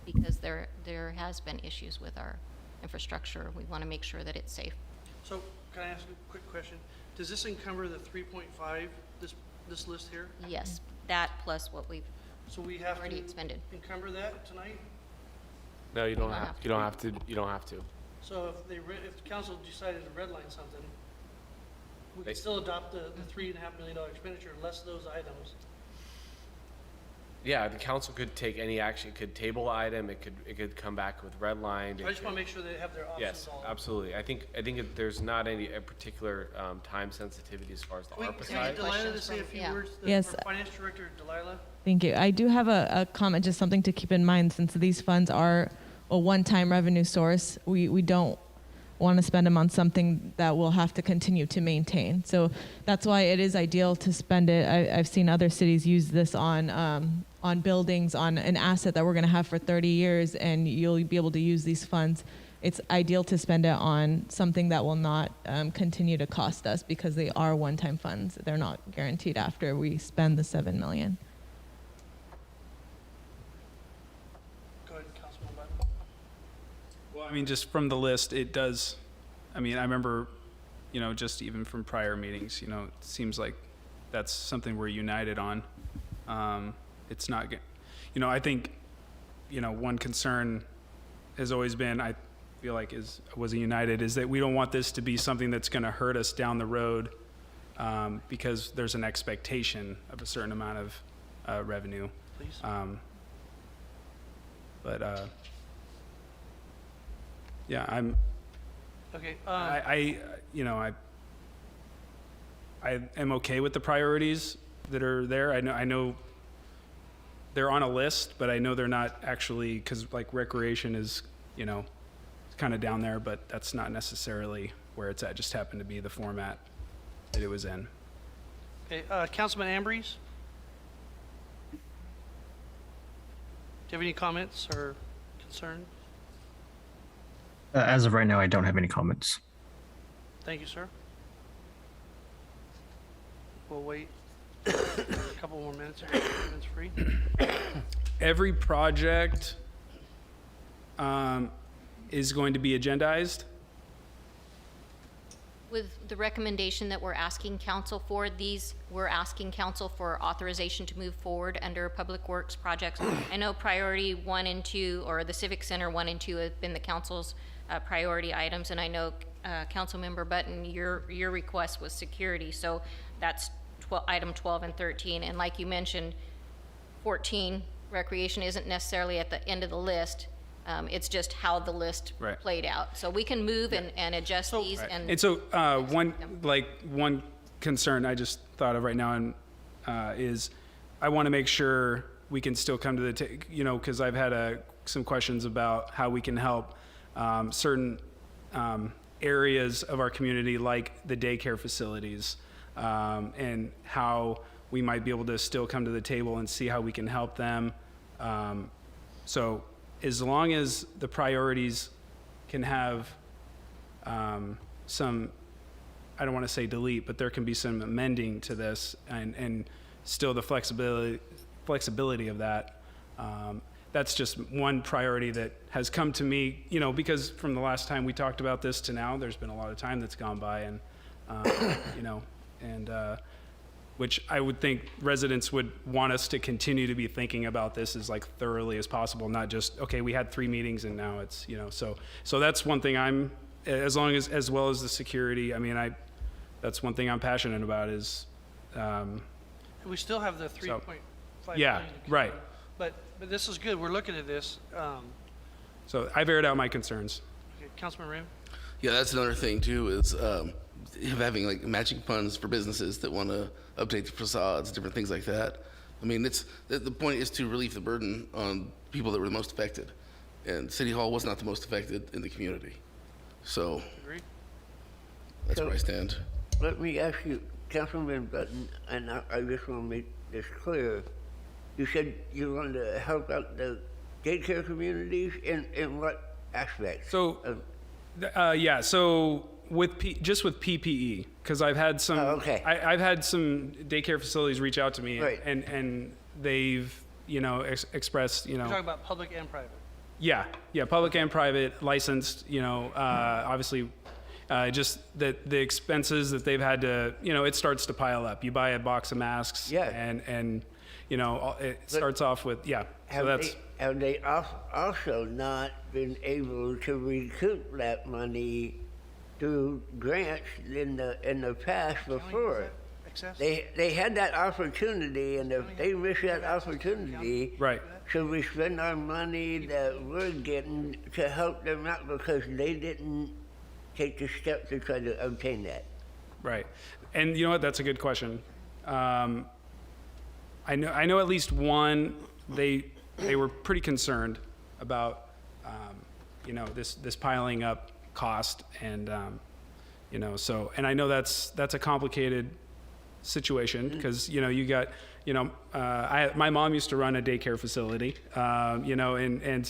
because there has been issues with our infrastructure. We want to make sure that it's safe. So, can I ask a quick question? Does this encumber the 3.5, this list here? Yes, that plus what we've So we have already to expended. encumber that tonight? No, you don't have, you don't have to, you don't have to. So if if the council decided to redline something, we They- could still adopt the $3.5 million expenditure less those items. Yeah, the council could take any action, it could table item, it could come back with red line. I just want to make sure they have their options Yes, all. absolutely. I think there's not any particular time sensitivity as far as the ARPA Can we get side. Delilah to say a few Yeah. words? Yes. Our Finance Director, Delilah? Thank you. I do have a comment, just something to keep in mind, since these funds are a one-time revenue source. We don't want to spend them on something that we'll have to continue to maintain. So that's why it is ideal to spend it. I've seen other cities use this on buildings, on an asset that we're going to have for 30 years, and you'll be able to use these funds. It's ideal to spend it on something that will not continue to cost us, because they are one-time funds. They're not guaranteed after we spend the $7 million. Go ahead, Councilman Button. Well, I mean, just from the list, it does, I mean, I remember, just even from prior meetings, it seems like that's something we're united on. It's not, I think, one concern has always been, I feel like was united, is that we don't want this to be something that's going to hurt us down the road, because there's an expectation of a certain amount of revenue. Please. Yeah, I'm. Okay. I am okay with the priorities that are there. I know they're on a list, but I know they're not actually, because like recreation is, kind of down there, but that's not necessarily where it's at. Just happened to be the format that it was in. Okay, Councilman Ambrose? Do you have any comments or concerns? As of right now, I don't have any comments. Thank you, sir. We'll wait a couple more minutes. Minutes free. Every project is going to be agendized. With the recommendation that we're asking council for, we're asking council for authorization to move forward under public works projects. I know priority 1 and 2, or the Civic Center 1 and 2 have been the council's priority items, and I know Councilmember Button, your request was security, so that's item 12 and 13, and like you mentioned, 14, recreation isn't necessarily at the end of the list. It's just how the list played out. So we can move and adjust these. And so one concern I just thought of right now is I want to make sure we can still come to the, because I've had some questions about how we can help certain areas of our community, like the daycare facilities, and how we might be able to still come to the table and see how we can help them. So as long as the priorities can have some, I don't want to say delete, but there can be some amending to this, and still the flexibility of that. That's just one priority that has come to me, because from the last time we talked about this to now, there's been a lot of time that's gone by, and which I would think residents would want us to continue to be thinking about this as thoroughly as possible, not just, okay, we had 3 meetings and now it's, so that's one thing as well as the security, that's one thing I'm passionate about is. We still have the 3.5 yeah, million to come. right. But this is good. We're looking at this. So I've aired out my concerns. Okay, Councilman Ram? Yeah, that's another thing too, is having matching funds for businesses that want to update the facades, different things like that. The point is to relieve the burden on people that were the most affected. And City Hall was not the most affected in the community. So Agreed. That's where I stand. Let me ask you, Councilman Button, and I just want to make this clear. You said you wanted to help out the daycare communities in what aspect? So, so with just with PPE, because I've had some, I've had some daycare facilities reach out to me, and they've expressed You're talking about public and private. Yeah, public and private, licensed. Obviously, just that the expenses that they've had to, it starts to pile up. You buy a box of masks, and it starts off with Have they also not been able to recoup that money through grants in the past before? They had that opportunity, and if they miss that opportunity, should we spend our money that we're getting to help them out because they didn't take the step to try to obtain that? Right, and you know what? That's a good question. I know at least one. They were pretty concerned about this piling up cost, and so, and I know that's a complicated situation because you got my mom used to run a daycare facility, and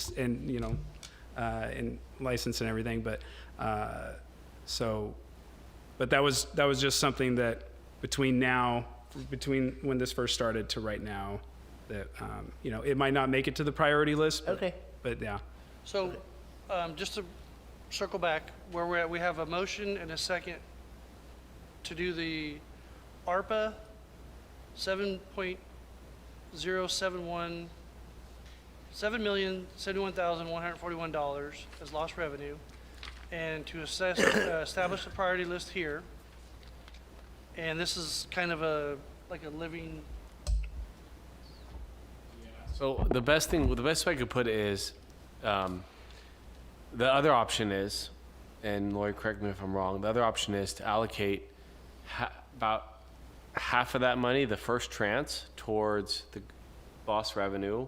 license and everything, but that was just something that between when this first started to right now, that it might not make it to the priority list. But yeah. So just to circle back where we're at, we have a motion and a second to do the ARPA $7,071,141 as lost revenue, and to establish a priority list here. And this is kind of a living. So the best way I could put it is, the other option is, and Lori, correct me if I'm wrong, the other option is to allocate about half of that money, the first trance, towards the lost revenue.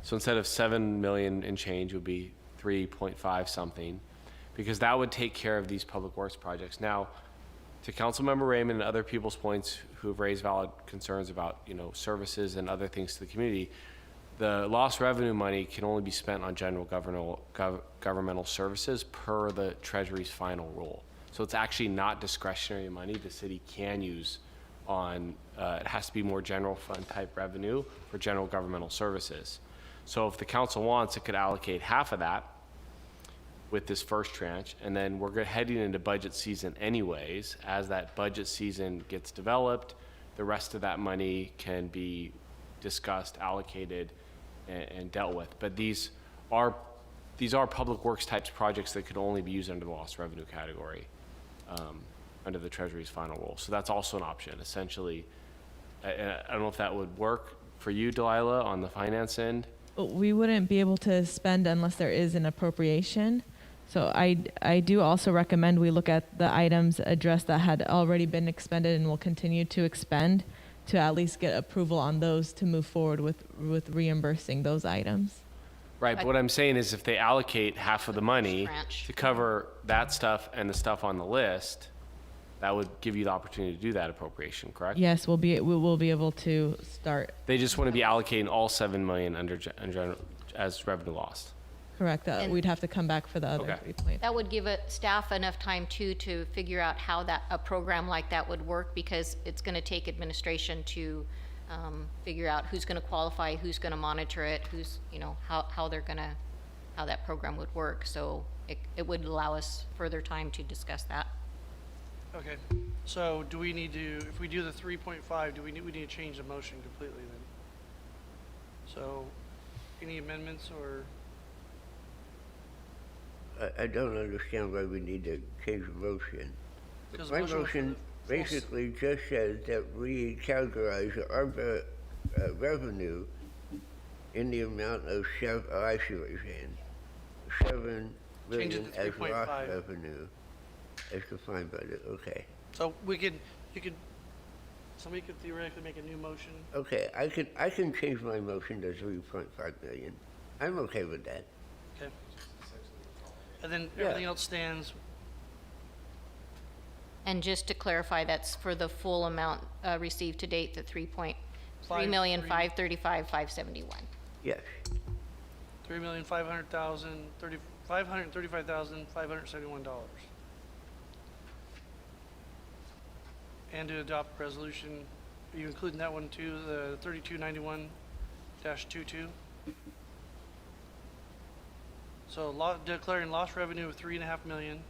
So instead of 7 million and change, it would be 3.5 something, because that would take care of these public works projects. Now, to Councilmember Raymond and other people's points who have raised valid concerns about services and other things to the community, the lost revenue money can only be spent on general governmental services per the Treasury's final rule. So it's actually not discretionary money the city can use on, it has to be more general fund type revenue for general governmental services. So if the council wants, it could allocate half of that with this first tranche, and then heading into budget season anyways. As that budget season gets developed, the rest of that money can be discussed, allocated, and dealt with. But these are public works types projects that could only be used under the lost revenue category, under the Treasury's final rule. So that's also an option. Essentially, I don't know if that would work for you, Delilah, on the finance end. We wouldn't be able to spend unless there is an appropriation. So I do also recommend we look at the items addressed that had already been expended and will continue to expend, to at least get approval on those to move forward with reimbursing those items. Right, but what I'm saying is if they allocate half of the money Tranche. to cover that stuff and the stuff on the list, that would give you the opportunity to do that appropriation, correct? Yes, we will be able to start. They just want to be allocating all 7 million as revenue lost. Correct. And- We'd have to come back for the other Okay. 3 That would give staff enough time too to figure out how a program like that would work, because it's going to take administration to figure out who's going to qualify, who's going to monitor it, how that program would work. So it would allow us further time to discuss that. Okay, so do we need to, if we do the 3.5, we need to change the motion completely then? So, any amendments or? I don't understand why we need to change the motion. Because My the motion was for motion the basically just says that we categorize the ARPA revenue in the amount of I see what you're saying. 7 Change it million to as lost 3.5. revenue as defined by the, okay. So somebody could theoretically make a new motion. Okay, I can change my motion to 3.5 million. I'm okay with that. Okay. And then Yeah. everything else stands. And just to clarify, that's for the full amount received to date, the 3,535,571. Yes. $3,535,571. And to adopt resolution, are you including that one too, the 3291-22? So declaring lost revenue of $3.5 million,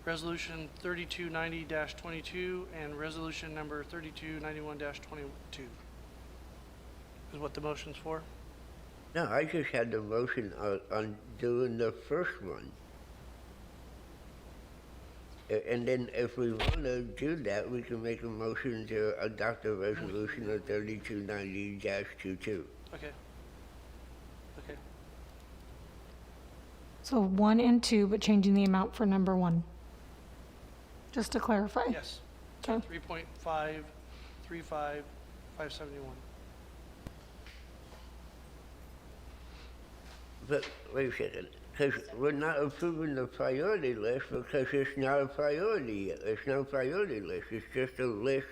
resolution 3290-22, and resolution number 3291-22 is what the motion's for. No, I just had the motion on doing the first one. And then if we want to do that, we can make a motion to adopt a resolution of 3290-22. Okay. Okay. So 1 and 2, but changing the amount for number 1. Just to clarify. Yes. Okay. 3.535,571. But wait a second, because we're not approving the priority list because it's not a priority yet. It's not a priority list. It's just a list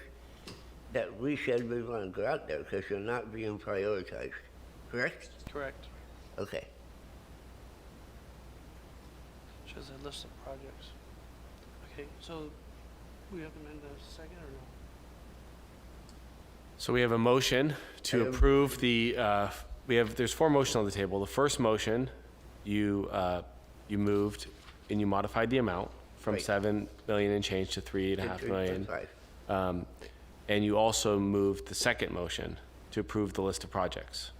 that we said we want to go out there because they're not being prioritized. Correct? Correct. Okay. Shows a list of projects. Okay, so we have to amend the second or no? So we have a motion to approve the, there's 4 motions on the table. The first motion, you moved and you modified the amount from Right. 7 million and change to 3.5 million. 3.5. And you also moved the second motion to approve the list of projects.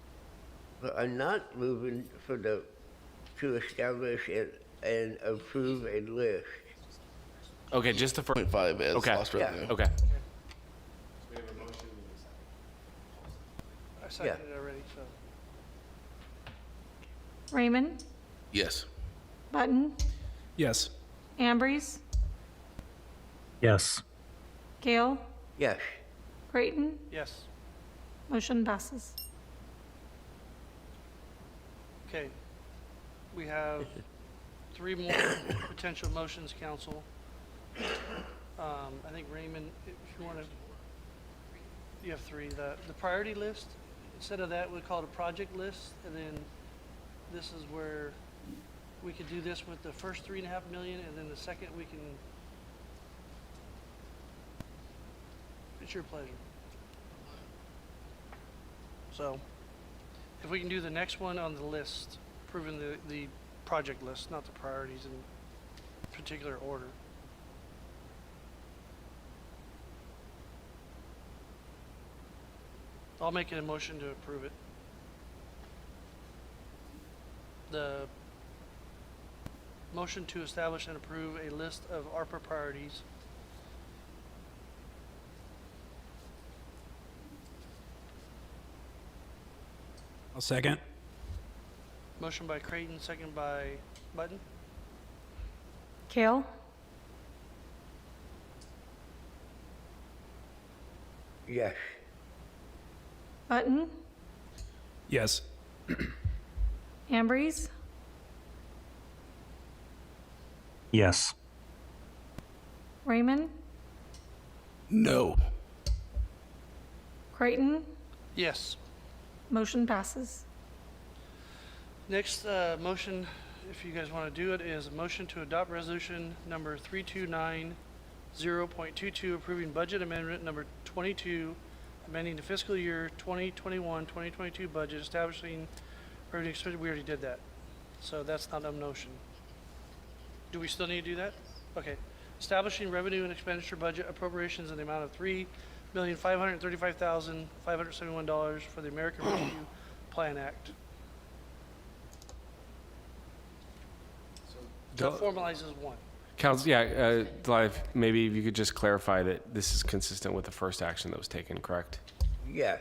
But I'm not moving to establish and approve a list. Okay, just the first. 0.5 as Okay. lost revenue. Okay. I seconded it already, so. Raymond, Yes. Button, Yes. Ambrose, Yes. Gale, Yes. Creighton. Yes. Motion passes. Okay. We have 3 more potential motions, council. I think Raymond, if you want to, you have 3. The priority list, instead of that, we call it a project list, and then this is where we could do this with the first 3.5 million, and then the second we can It's your pleasure. So, if we can do the next one on the list, approving the project list, not the priorities in particular order. I'll make an motion to approve it. The motion to establish and approve a list of ARPA priorities. I'll second. Motion by Creighton, second by Button. Kale? Yes. Button? Yes. Ambrose? Yes. Raymond? No. Creighton? Yes. Motion passes. Next motion, if you guys want to do it, is a motion to adopt resolution number 3290.22, approving budget amendment number 22, amending the fiscal year 2021-2022 budget, establishing revenue expenditure. We already did that, so that's not a motion. Do we still need to do that? Okay. Establishing revenue and expenditure budget appropriations in the amount of $3,535,571 for the American Rescue Plan Act. That formalizes one. Council, yeah, Live, maybe if you could just clarify that this is consistent with the first action that was taken, correct? Yes.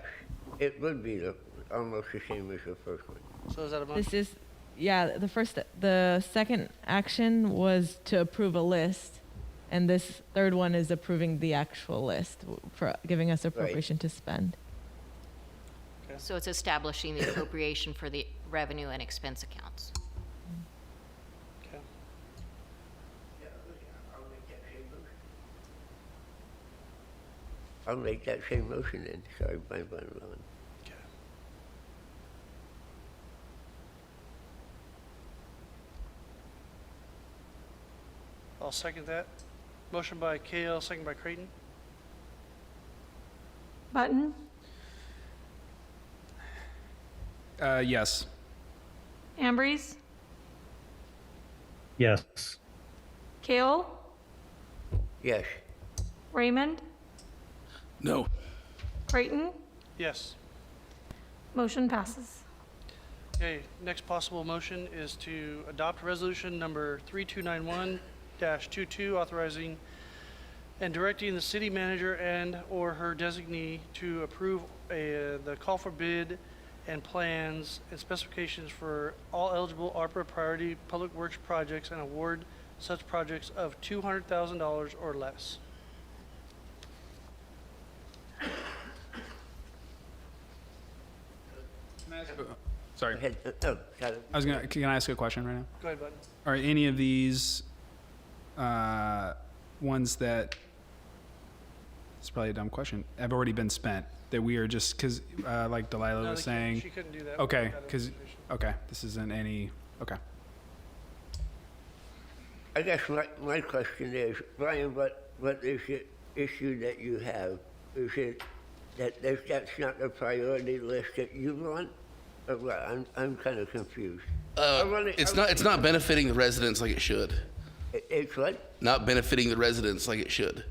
It would be almost the same as the first one. So is that a motion? This is, yeah, the second action was to approve a list, and this third one is approving the actual list for giving us appropriation to spend. Okay. So it's establishing the appropriation for the revenue and expense accounts. Okay. I'll make that same motion then. Sorry, my bad. Okay. I'll second that. Motion by KL, second by Creighton. Button? Yes. Ambrose? Yes. Kale? Yes. Raymond? No. Creighton? Yes. Motion passes. Okay, next possible motion is to adopt resolution number 3291-22, authorizing and directing the city manager and/or her designee to approve the call for bid and plans and specifications for all eligible ARPA priority public works projects and award such projects of $200,000 or less. Sorry. Go ahead. Oh, got it. Can I ask a question right now? Go ahead, Button. Are any of these ones that, it's probably a dumb question, have already been spent? That we are just, because like Delilah No, was they couldn't- saying. she couldn't do that Okay, without that because, information. okay, this isn't any, okay. I guess my question is, Brian, what is the issue that you have? Is it that that's not the priority list that you want? Or what? I'm kind of confused. It's not benefiting the residents like it should. It's what? Not benefiting the residents like it should.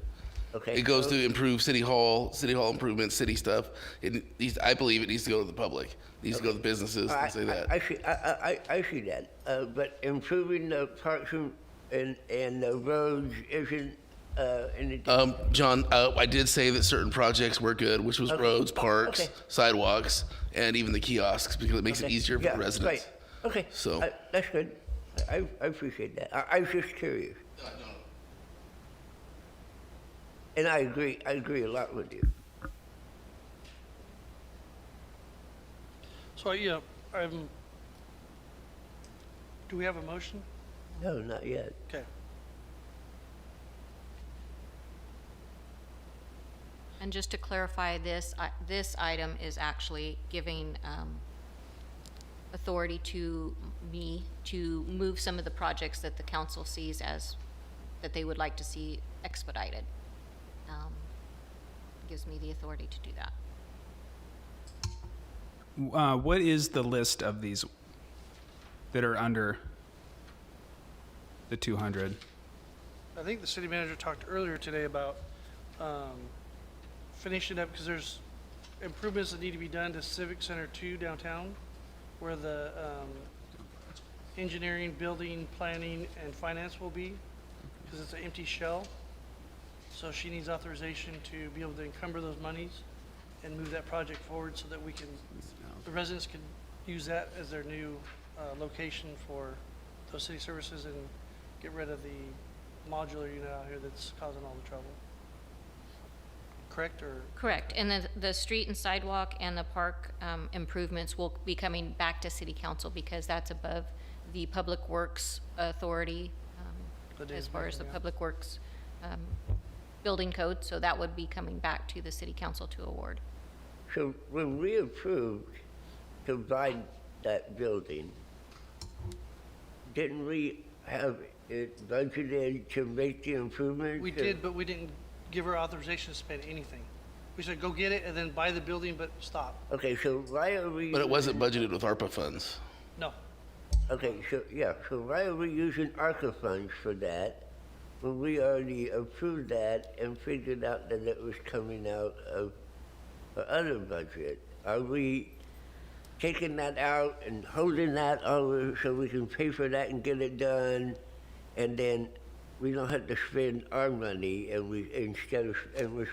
Okay. It goes so- to improve city hall improvements, city stuff. I believe it needs to go to the public. It needs to go to the businesses, things like that. I see that. But improving the parks and the roads isn't anything. John, I did say that certain projects were good, which was Okay. roads, parks, Okay. sidewalks, and even the kiosks, because it makes it Okay. easier for Yeah, the residents. Right. Okay. So- That's good. I appreciate that. I was just curious. And I agree a lot with you. So, yeah, do we have a motion? No, not yet. Okay. And just to clarify this, this item is actually giving authority to me to move some of the projects that the council sees as, that they would like to see expedited. gives me the authority to do that. What is the list of these that are under the 200? I think the city manager talked earlier today about finishing up, because there's improvements that need to be done to Civic Center 2 downtown, where the engineering, building, planning, and finance will be, because it's an empty shell. So she needs authorization to be able to encumber those monies and move that project forward so that we can, the residents can use that as their new location for those city services and get rid of the modular unit out here that's causing all the trouble. Correct, or? Correct, and the street and sidewalk and the park improvements will be coming back to city council because that's above the Public Works Authority as far as the Public Works building code, so that would be coming back to the city council to award. So when we approved to buy that building, didn't we have it budgeted to make the improvements? We did, but we didn't give her authorization to spend anything. We said, go get it and then buy the building, but stop. Okay, so why are we? But it wasn't budgeted with ARPA funds. No. Okay, so why are we using ARPA funds for that when we already approved that and figured out that it was coming out of the other budget? Are we taking that out and holding that over so we can pay for that and get it done, and then we don't have to spend our money and we're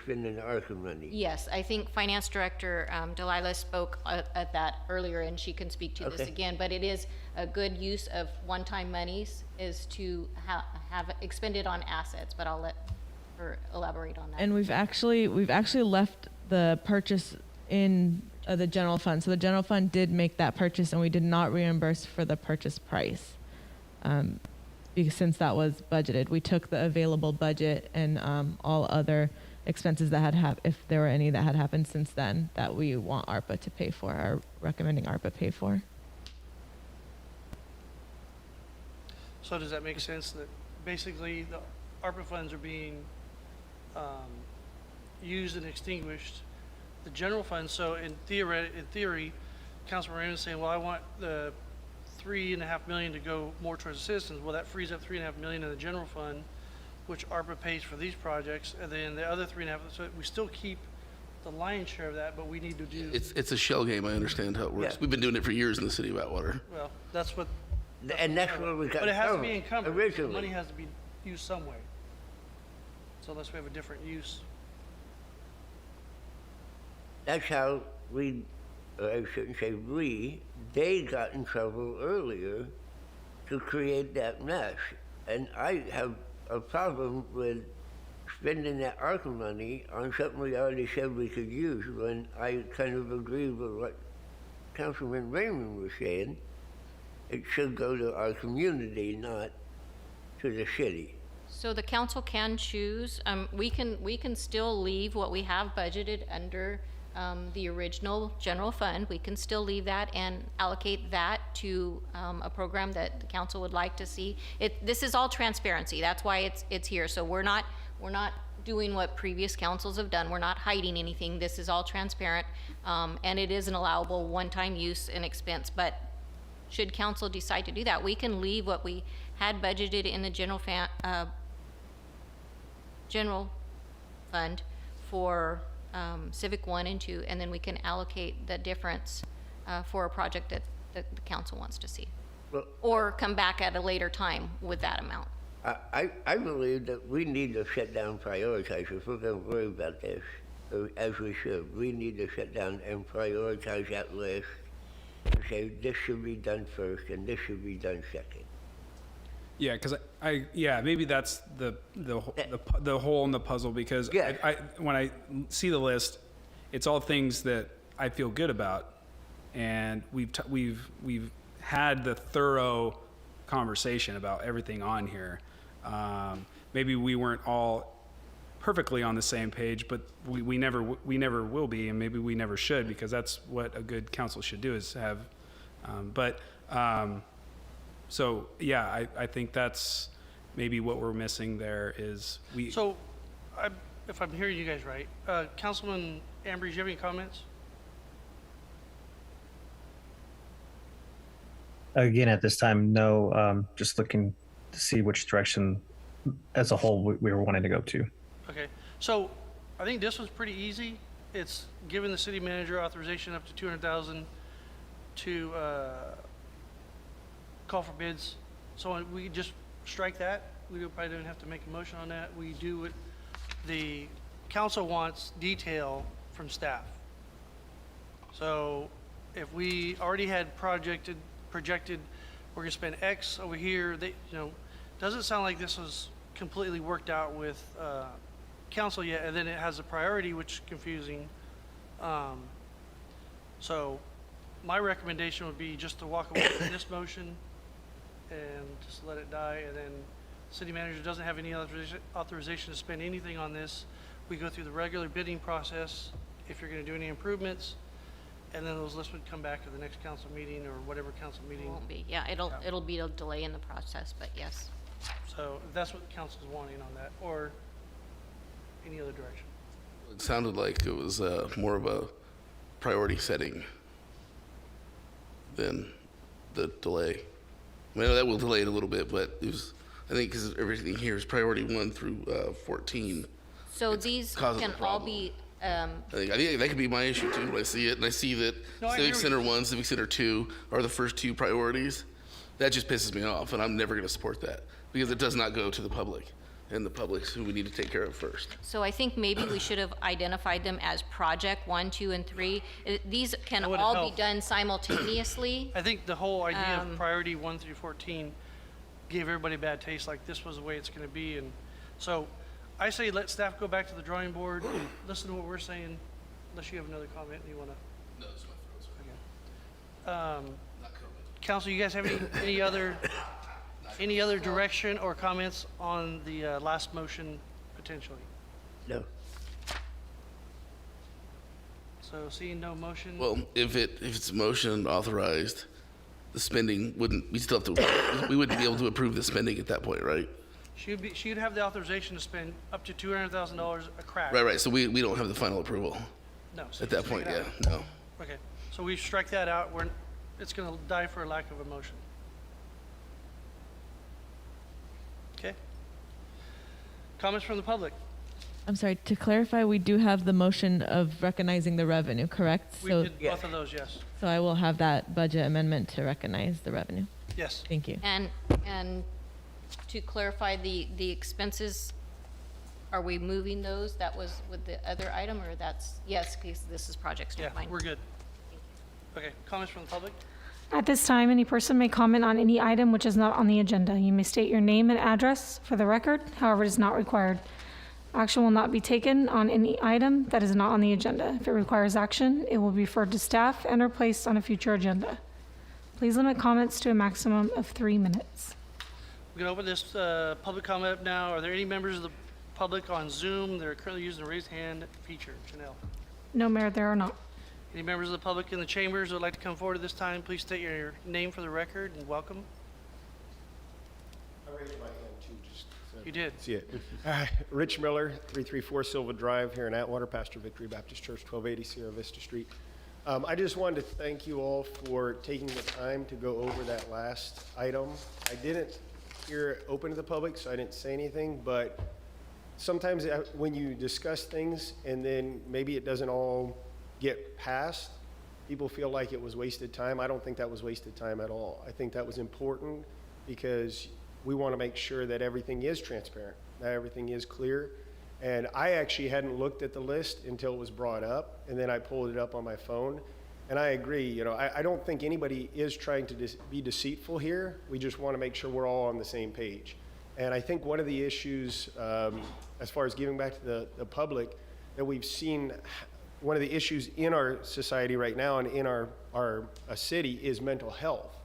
spending ARPA money? Yes, I think Finance Director Delilah spoke at that earlier, and she can speak to this again, but it is a good use of one-time monies is to have expended on assets, but I'll let her elaborate on that. And we've actually left the purchase in the general fund. So the general fund did make that purchase, and we did not reimburse for the purchase price. Because since that was budgeted, we took the available budget and all other expenses that had if there were any that had happened since then that we want ARPA to pay for, are recommending ARPA pay for. So does that make sense that basically the ARPA funds are being used and extinguished? The general fund, so in theory, Councilman Raymond is saying, well, I want the $3.5 million to go more towards the citizens. Well, that frees up $3.5 million in the general fund, which ARPA pays for these projects, and then the other $3.5. So we still keep the lion's share of that, but we need to do. It's a shell game. I understand how it works. Yeah. We've been doing it for years in the city of Atwater. Well, that's what. And that's where we got. But it has to be encumbered. Originally. The money has to be used some way. So unless we have a different use. That's how we, or I shouldn't say we, they got in trouble earlier to create that mess. And I have a problem with spending that ARPA money on something we already said we could use, when I kind of agree with what Councilman Raymond was saying. It should go to our community, not to the city. So the council can choose, we can still leave what we have budgeted under the original general fund. We can still leave that and allocate that to a program that the council would like to see. This is all transparency. That's why it's here. So we're not doing what previous councils have done. We're not hiding anything. This is all transparent, and it is an allowable one-time use and expense. But should council decide to do that, we can leave what we had budgeted in the general fund for Civic 1 and 2, and then we can allocate the difference for a project that the council wants to see. Well, or come back at a later time with that amount. I believe that we need to sit down and prioritize. If we're going to worry about this, as we should, we need to sit down and prioritize that list and say this should be done first and this should be done second. Yeah, because maybe that's the hole in the puzzle, because I when I see the list, it's all things that I feel good about, and we've had the thorough conversation about everything on here. Maybe we weren't all perfectly on the same page, but we never will be, and maybe we never should, because that's what a good council should do, is have. So yeah, I think that's maybe what we're missing there is we. So, if I'm hearing you guys right, Councilman Ambrose, do you have any comments? Again, at this time, no. Just looking to see which direction, as a whole, we were wanting to go to. Okay, so I think this was pretty easy. It's giving the city manager authorization up to 200,000 to call for bids. So we just strike that. We probably don't have to make a motion on that. We do what the council wants, detail from staff. So if we already had projected, we're gonna spend X over here, doesn't sound like this was completely worked out with council yet, and then it has a priority, which is confusing. So my recommendation would be just to walk away from this motion and just let it die, and then city manager doesn't have any authorization to spend anything on this. We go through the regular bidding process if you're gonna do any improvements, and then those lists would come back to the next council meeting or whatever council It meeting. won't be, yeah, it'll be a delay in the process, but yes. So if that's what the council's wanting on that, or any other direction. It sounded like it was more of a priority setting than the delay. I mean, that will delay it a little bit, but it was, I think, because everything here is priority 1 through 14. So these causing can a all problem. be, I think that could be my issue too when I see it, and I see that No, I Civic agree. Center 1, Civic Center 2 are the first 2 priorities. That just pisses me off, and I'm never going to support that because it does not go to the public, and the public's who we need to take care of first. so I think maybe we should have identified them as project 1, 2, and 3. These can That would've all be helped. done simultaneously. I think the whole idea of priority 1 through 14 gave everybody a bad taste, like this was the way it's gonna be, and so I say let staff go back to the drawing board and listen to what we're saying, unless you have another comment and you wanna. No, this is my throat. Okay. Council, you guys have any other direction or comments on the last motion potentially? No. So seeing no motion. Well, if it's motion authorized, the spending wouldn't, we wouldn't be able to approve the spending at that point, right? She'd have the authorization to spend up to $200,000 a crack. Right. So we don't have the final approval No. So at that take point, it yeah, out. no. Okay, so we strike that out. It's gonna die for a lack of a motion. Okay. Comments from the public? I'm sorry, to clarify, we do have the motion of recognizing the revenue, correct? We So, did both of those, yes. so I will have that budget amendment to recognize the revenue. Yes. Thank you. And to clarify the expenses, are we moving those? That was with the other item, or that's, yes, because this is project Yeah, streamline. we're good. Okay, comments from the public? At this time, any person may comment on any item which is not on the agenda. You may state your name and address for the record, however, it is not required. Action will not be taken on any item that is not on the agenda. If it requires action, it will be referred to staff and or placed on a future agenda. Please limit comments to a maximum of 3 minutes. We're gonna open this public comment up now. Are there any members of the public on Zoom that are currently using the raise hand feature? Janelle? No, Mayor, there are not. Any members of the public in the chambers that would like to come forward at this time, please state your name for the record and welcome. I raised my hand too, just so You did. see it. Rich Miller, 334 Silva Drive here in Atwater, Pastor Victory Baptist Church, 1280 Sierra Vista Street. I just wanted to thank you all for taking the time to go over that last item. I didn't hear it open to the public, so I didn't say anything, but sometimes when you discuss things and then maybe it doesn't all get passed, people feel like it was wasted time. I don't think that was wasted time at all. I think that was important because we want to make sure that everything is transparent, that everything is clear. And I actually hadn't looked at the list until it was brought up, and then I pulled it up on my phone. And I agree, I don't think anybody is trying to be deceitful here. We just want to make sure we're all on the same page. And I think one of the issues, as far as giving back to the public, that we've seen, one of the issues in our society right now and in our city is mental health.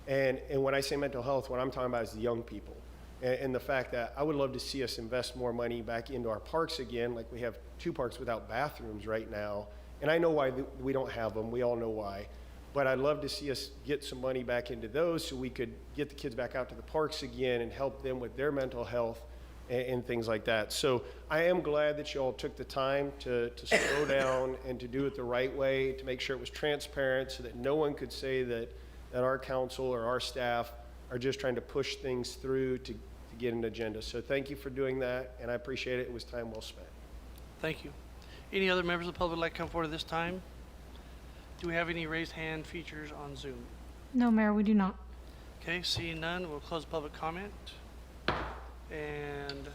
And when I say mental health, what I'm talking about is the young people. And the fact that I would love to see us invest more money back into our parks again, like we have 2 parks without bathrooms right now. And I know why we don't have them. We all know why. But I'd love to see us get some money back into those so we could get the kids back out to the parks again and help them with their mental health and things like that. So I am glad that you all took the time to slow down and to do it the right way, to make sure it was transparent so that no one could say that our council or our staff are just trying to push things through to get an agenda. So thank you for doing that, and I appreciate it. It was time well spent. Thank you. Any other members of the public like to come forward at this time? Do we have any raised hand features on Zoom? No, Mayor, we do not. Okay, seeing none, we'll close public comment. And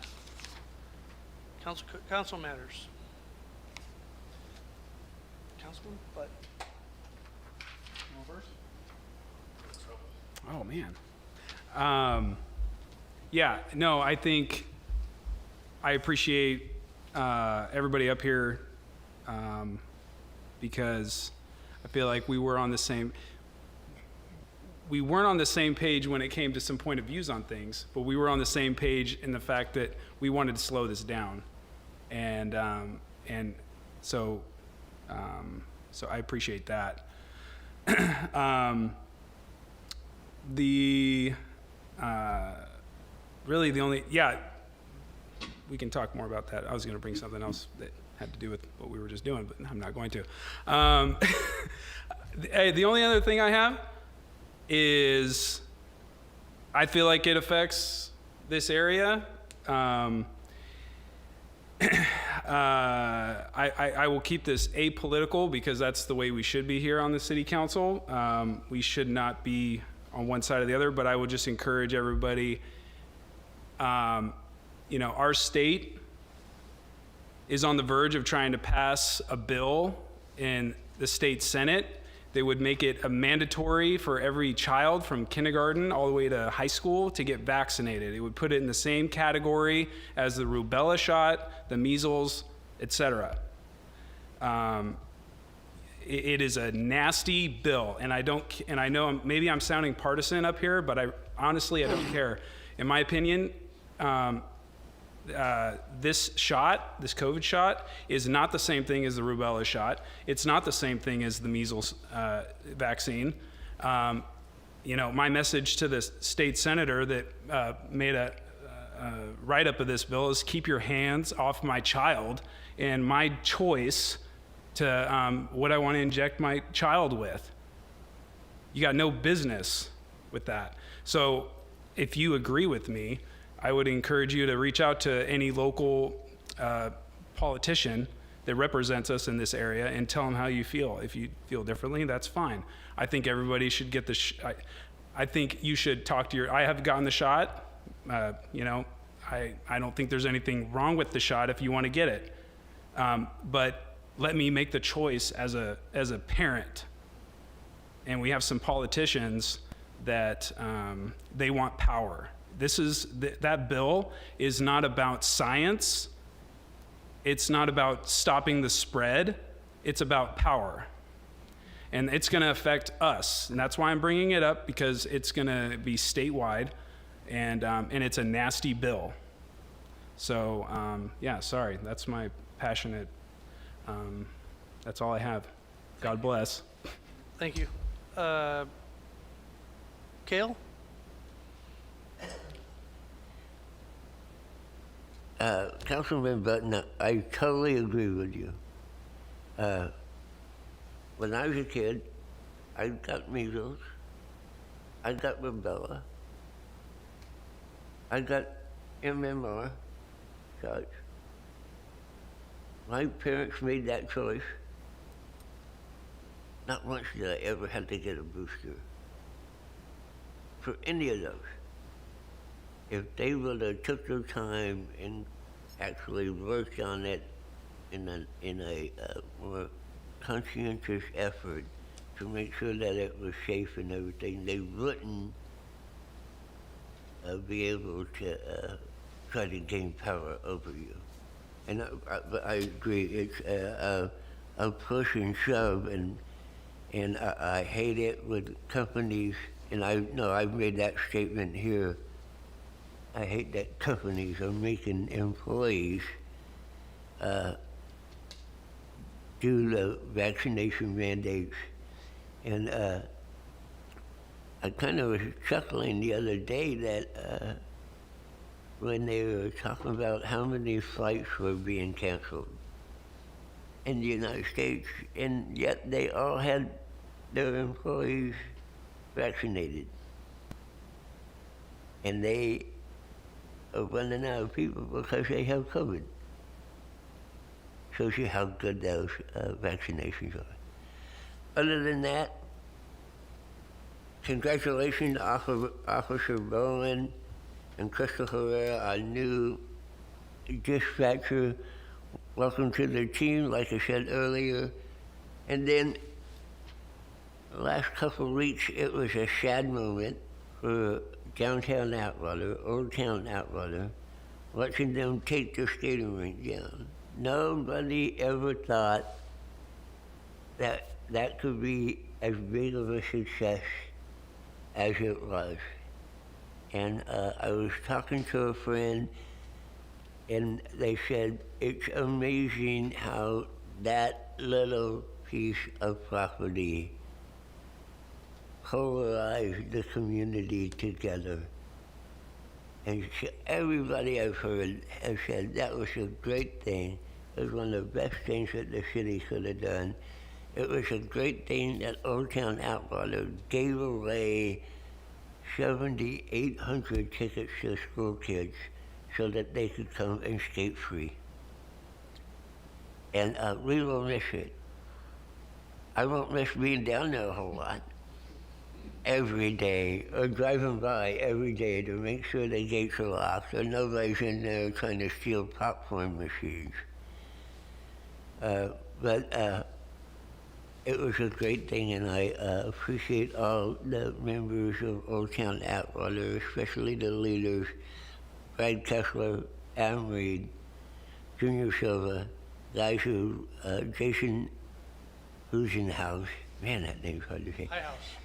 council matters. Councilman Butt. Oh, man. Yeah, no, I think I appreciate everybody up here because I feel like we weren't on the same page when it came to some point of views on things, but we were on the same page in the fact that we wanted to slow this down. And so I appreciate that. Really the only, we can talk more about that. I was going to bring something else that had to do with what we were just doing, but I'm not going to. The only other thing I have is I feel like it affects this area. I will keep this apolitical because that's the way we should be here on the city council. We should not be on one side or the other, but I would just encourage everybody. Our state is on the verge of trying to pass a bill in the state Senate that would make it a mandatory for every child from kindergarten all the way to high school to get vaccinated. It would put it in the same category as the rubella shot, the measles, etc. It is a nasty bill, and I know maybe I'm sounding partisan up here, but I don't care. In my opinion, this COVID shot, is not the same thing as the rubella shot. It's not the same thing as the measles vaccine. My message to the state senator that made a write-up of this bill is keep your hands off my child and my choice to what I want to inject my child with. You got no business with that. So if you agree with me, I would encourage you to reach out to any local politician that represents us in this area and tell them how you feel. If you feel differently, that's fine. I think everybody should get the I think you should talk to I have gotten the shot. I don't think there's anything wrong with the shot if you want to get it. But let me make the choice as a parent. And we have some politicians that they want power. That bill is not about science. It's not about stopping the spread. It's about power. And it's going to affect us. And that's why I'm bringing it up, because it's going to be statewide, and it's a nasty bill. So, sorry. That's my passionate, that's all I have. God bless. Thank you. Cale? Councilman Button, I totally agree with you. When I was a kid, I got measles, I got rubella, I got MMR shots. My parents made that choice. Not once did I ever have to get a booster for any of those. If they would have took their time and actually worked on it in a more conscientious effort to make sure that it was safe and everything, they wouldn't be able to try to gain power over you. And I agree, it's a push and shove, and I hate it with companies, and I know I've made that statement here. I hate that companies are making employees do the vaccination mandates. And I kind of was chuckling the other day that when they were talking about how many flights were being canceled in the United States, and yet they all had their employees vaccinated. And they are running out of people because they have COVID. Shows you how good those vaccinations are. Other than that, congratulations to Officer Bowen and Crystal Herrera, our new dispatcher. Welcome to the team, like I said earlier. And then the last couple of weeks, it was a sad moment for downtown Atwater, Old Town Atwater, watching them take the skating rink down. Nobody ever thought that that could be as big of a success as it was. And I was talking to a friend, and they said, it's amazing how that little piece of property polarized the community together. And everybody I've heard has said that was a great thing. It was one of the best things that the city could have done. It was a great thing that Old Town Atwater gave away 7,800 tickets to school kids so that they could come and skate free. And we will miss it. I won't miss being down there a whole lot. Every day, or driving by every day to make sure the gates are locked or nobody's in there trying to steal popcorn machines. But it was a great thing, and I appreciate all the members of Old Town Atwater, especially the leaders, Brad Kessler, Adam Reed, Junior Silva, guys who, Jason Huizenhouse, man, that name's hard to say.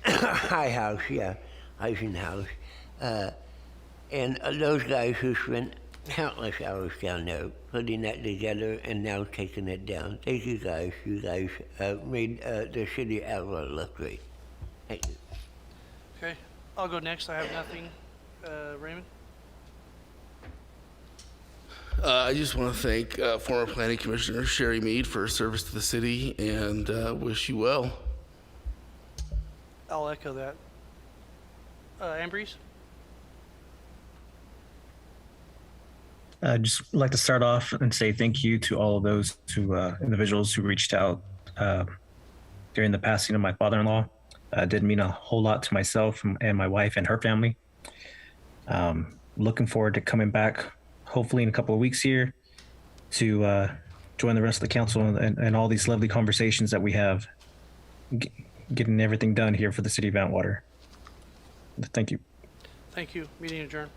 Highhouse, yeah, Eisenhouse. And those guys who spent countless hours down there putting that together and now taking it down. Thank you guys. You guys made the city of Atwater look great. Thank you. Okay, I'll go next. I have nothing. Raymond? I just want to thank former Planning Commissioner Sherry Mead for her service to the city and wish you well. I'll echo that. Ambrose? I'd just like to start off and say thank you to all of those individuals who reached out during the passing of my father-in-law. It did mean a whole lot to myself and my wife and her family. Looking forward to coming back, hopefully in a couple of weeks here, to join the rest of the council and all these lovely conversations that we have, getting everything done here for the city of Atwater. Thank you. Thank you. Meeting adjourned.